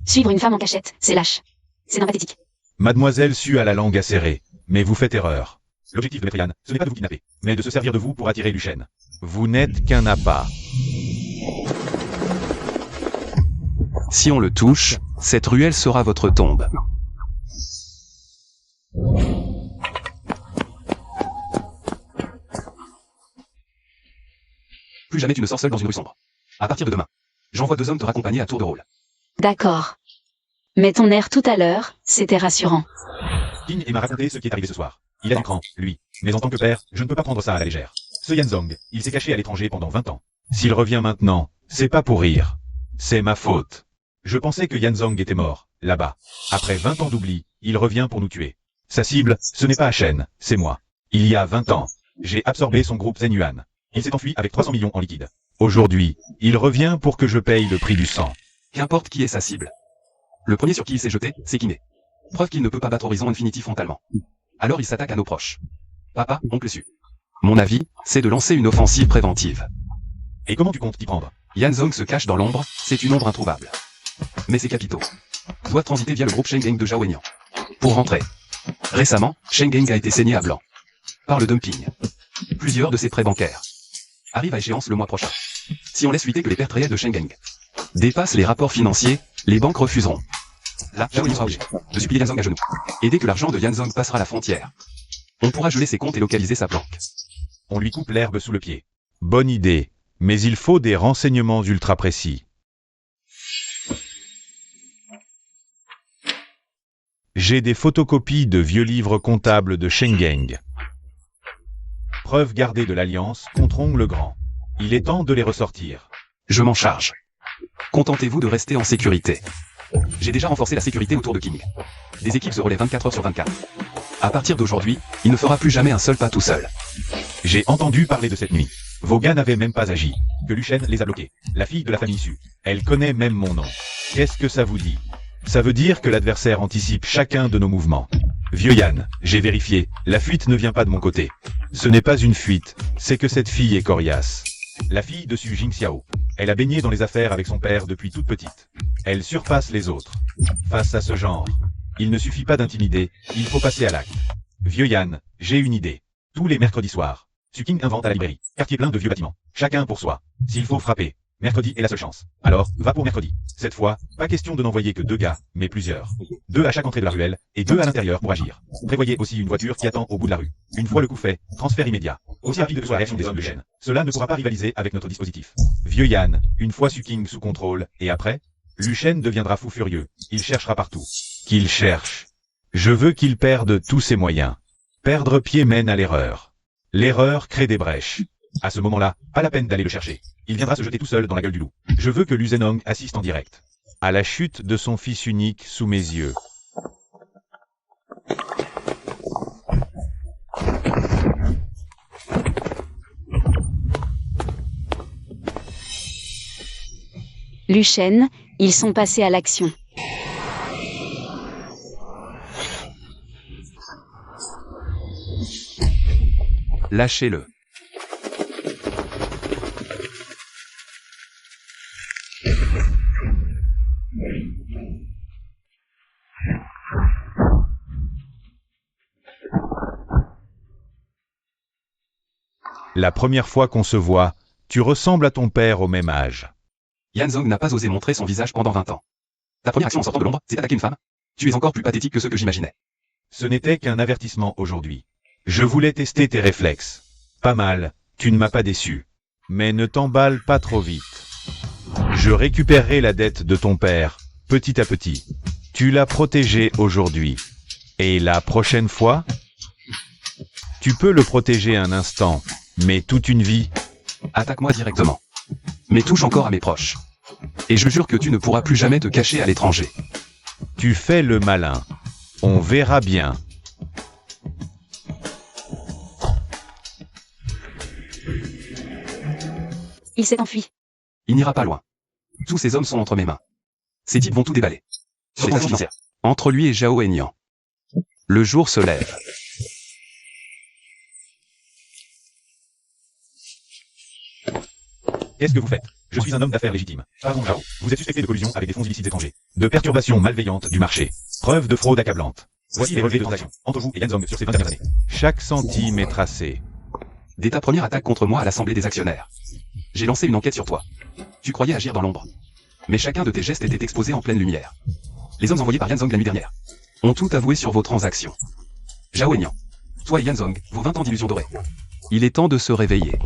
Speaker 5: Suivre une femme en cachette, c'est lâche. C'est d'un pathétique.
Speaker 3: Mademoiselle Su a la langue acérée, mais vous faites erreur. L'objectif de Maître Yan, ce n'est pas de vous kidnapper, mais de se servir de vous pour attirer Luchen. Vous n'êtes qu'un appât.
Speaker 2: Si on le touche, cette ruelle sera votre tombe. Plus jamais tu ne sors seul dans une rue sombre. À partir de demain, j'envoie 2 hommes te raccompagner à tour de rôle.
Speaker 5: D'accord. Mais ton air tout à l'heure, c'était rassurant.
Speaker 3: King m'a raconté ce qui est arrivé ce soir. Il a du cran, lui. Mais en tant que père, je ne peux pas prendre ça à la légère. Ce Yanzong, il s'est caché à l'étranger pendant 20 ans. S'il revient maintenant, c'est pas pour rire. C'est ma faute. Je pensais que Yanzong était mort, là-bas. Après 20 ans d'oubli, il revient pour nous tuer. Sa cible, ce n'est pas Shen, c'est moi. Il y a 20 ans, j'ai absorbé son groupe Zenyuan. Il s'est enfui avec 300 millions en liquide. Aujourd'hui, il revient pour que je paye le prix du sang.
Speaker 2: Qu'importe qui est sa cible. Le premier sur qui il s'est jeté, c'est Kiné. Preuve qu'il ne peut pas battre Horizon Infinity frontalement. Alors il s'attaque à nos proches. Papa, oncle Su. Mon avis, c'est de lancer une offensive préventive.
Speaker 3: Et comment tu comptes t'y prendre?
Speaker 2: Yanzong se cache dans l'ombre, c'est une ombre introuvable. Mais ses capitaux doivent transiter via le groupe Shengeng de Zhao Wenyang. Pour rentrer. Récemment, Shengeng a été saigné à blanc. Par le dumping. Plusieurs de ses prêts bancaires arrivent à échéance le mois prochain. Si on laisse fuiter que les pertes réelles de Shengeng dépassent les rapports financiers, les banques refuseront. Là, Zhao Wenyang sera obligé de supplier Yanzong à genoux. Et dès que l'argent de Yanzong passera la frontière, on pourra geler ses comptes et localiser sa planque.
Speaker 3: On lui coupe l'herbe sous le pied. Bonne idée, mais il faut des renseignements ultra précis. J'ai des photocopies de vieux livres comptables de Shengeng. Preuve gardée de l'alliance contre Hong le Grand. Il est temps de les ressortir.
Speaker 2: Je m'en charge. Contentez-vous de rester en sécurité. J'ai déjà renforcé la sécurité autour de King. Des équipes se relaient 24 heures sur 24. À partir d'aujourd'hui, il ne fera plus jamais un seul pas tout seul.
Speaker 3: J'ai entendu parler de cette nuit. Vos gars n'avaient même pas agi. Que Luchen les a bloqués. La fille de la famille Su. Elle connaît même mon nom. Qu'est-ce que ça vous dit? Ça veut dire que l'adversaire anticipe chacun de nos mouvements. Vieux Yann, j'ai vérifié, la fuite ne vient pas de mon côté. Ce n'est pas une fuite, c'est que cette fille est coriace. La fille de Su Jingxiao. Elle a baigné dans les affaires avec son père depuis toute petite. Elle surpasse les autres. Face à ce genre, il ne suffit pas d'intimider, il faut passer à l'acte. Vieux Yann, j'ai une idée. Tous les mercredis soirs, Su King invente à la librairie. Quartier plein de vieux bâtiments. Chacun pour soi. S'il faut frapper, mercredi est la seule chance. Alors, va pour mercredi. Cette fois, pas question de n'envoyer que 2 gars, mais plusieurs. 2 à chaque entrée de la ruelle, et 2 à l'intérieur pour agir. Prévoyez aussi une voiture qui attend au bout de la rue. Une fois le coup fait, transfert immédiat. Aussi rapide que soit la réaction des hommes de chaîne. Cela ne pourra pas rivaliser avec notre dispositif. Vieux Yann, une fois Su King sous contrôle, et après, Luchen deviendra fou furieux. Il cherchera partout. Qu'il cherche. Je veux qu'il perde tous ses moyens. Perdre pied mène à l'erreur. L'erreur crée des brèches. À ce moment-là, pas la peine d'aller le chercher. Il viendra se jeter tout seul dans la gueule du loup. Je veux que Lu Zhenong assiste en direct à la chute de son fils unique sous mes yeux.
Speaker 5: Luchen, ils sont passés à l'action.
Speaker 2: Lâchez-le.
Speaker 3: La première fois qu'on se voit, tu ressembles à ton père au même âge.
Speaker 2: Yanzong n'a pas osé montrer son visage pendant 20 ans. Ta première action en sortant de l'ombre, c'est attaquer une femme. Tu es encore plus pathétique que ce que j'imaginais.
Speaker 3: Ce n'était qu'un avertissement aujourd'hui. Je voulais tester tes réflexes. Pas mal, tu ne m'as pas déçu. Mais ne t'emballe pas trop vite. Je récupérerai la dette de ton père, petit à petit. Tu l'as protégé aujourd'hui. Et la prochaine fois? Tu peux le protéger un instant, mais toute une vie?
Speaker 2: Attaque-moi directement. Mais touche encore à mes proches. Et je jure que tu ne pourras plus jamais te cacher à l'étranger.
Speaker 3: Tu fais le malin. On verra bien.
Speaker 5: Il s'est enfui.
Speaker 2: Il n'ira pas loin. Tous ces hommes sont entre mes mains. Ces types vont tout déballer. Sur ton financière. Entre lui et Zhao Enyan. Le jour se lève.
Speaker 4: Qu'est-ce que vous faites? Je suis un homme d'affaires légitime. Pardon, Zhao. Vous êtes suspecté de collusion avec des fonds illicites étrangers. De perturbation malveillante du marché. Preuve de fraude accablante. Voici les relevés de transactions entre vous et Yanzong sur ces 20 dernières années.
Speaker 3: Chaque centime est tracé.
Speaker 2: Dès ta première attaque contre moi à l'Assemblée des actionnaires. J'ai lancé une enquête sur toi. Tu croyais agir dans l'ombre. Mais chacun de tes gestes était exposé en pleine lumière. Les hommes envoyés par Yanzong la nuit dernière ont tout avoué sur vos transactions. Zhao Enyan, toi et Yanzong, vos 20 ans d'illusion dorée. Il est temps de se réveiller.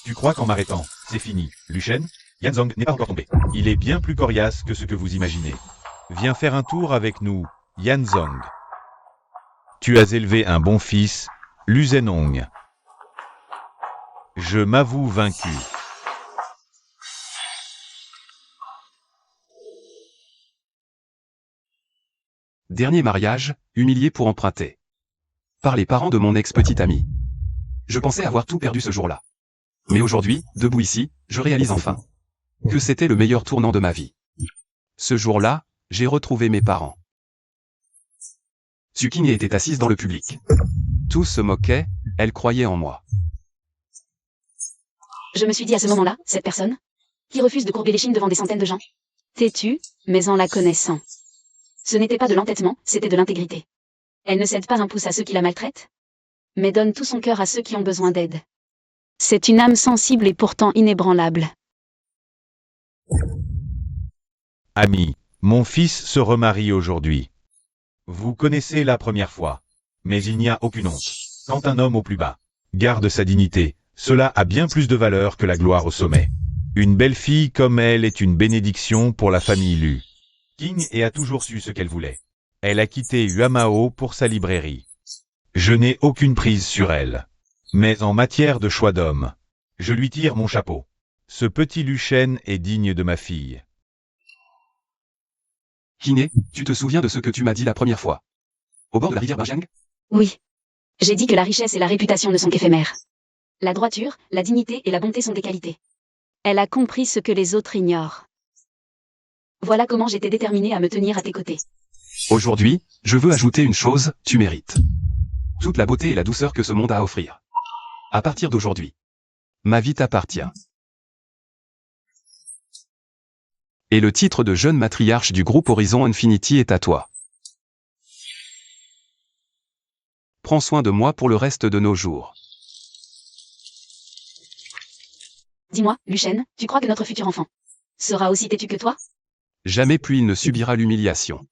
Speaker 4: Tu crois qu'en m'arrêtant, c'est fini, Lu Shen? Yanzong n'est pas encore tombé.
Speaker 3: Il est bien plus coriace que ce que vous imaginez. Viens faire un tour avec nous, Yanzong. Tu as élevé un bon fils, Lu Zhenong. Je m'avoue vaincu.
Speaker 2: Dernier mariage, humilié pour emprunter. Par les parents de mon ex-petite amie. Je pensais avoir tout perdu ce jour-là. Mais aujourd'hui, debout ici, je réalise enfin que c'était le meilleur tournant de ma vie. Ce jour-là, j'ai retrouvé mes parents. Tsukine était assise dans le public. Tous se moquaient, elle croyait en moi.
Speaker 5: Je me suis dit à ce moment-là, cette personne, qui refuse de courber l'échine devant des centaines de gens. Têtue, mais en la connaissant. Ce n'était pas de l'entêtement, c'était de l'intégrité. Elle ne cède pas un pouce à ceux qui la maltraitent, mais donne tout son cœur à ceux qui ont besoin d'aide. C'est une âme sensible et pourtant inébranlable.
Speaker 3: Ami, mon fils se remarie aujourd'hui. Vous connaissez la première fois. Mais il n'y a aucune honte. Quand un homme au plus bas garde sa dignité, cela a bien plus de valeur que la gloire au sommet. Une belle fille comme elle est une bénédiction pour la famille Lu. King a toujours su ce qu'elle voulait. Elle a quitté Yuamao pour sa librairie. Je n'ai aucune prise sur elle. Mais en matière de choix d'homme, je lui tire mon chapeau. Ce petit Lu Shen est digne de ma fille.
Speaker 2: Kine, tu te souviens de ce que tu m'as dit la première fois? Au bord de la rivière Barjiang?
Speaker 5: Oui. J'ai dit que la richesse et la réputation ne sont qu'éphémères. La droiture, la dignité et la bonté sont des qualités. Elle a compris ce que les autres ignorent. Voilà comment j'étais déterminée à me tenir à tes côtés.
Speaker 2: Aujourd'hui, je veux ajouter une chose, tu mérites toute la beauté et la douceur que ce monde a à offrir. À partir d'aujourd'hui, ma vie t'appartient. Et le titre de jeune matriarche du groupe Horizon Infinity est à toi. Prends soin de moi pour le reste de nos jours.
Speaker 5: Dis-moi, Lu Shen, tu crois que notre futur enfant sera aussi têtu que toi?
Speaker 2: Jamais plus il ne subira l'humiliation.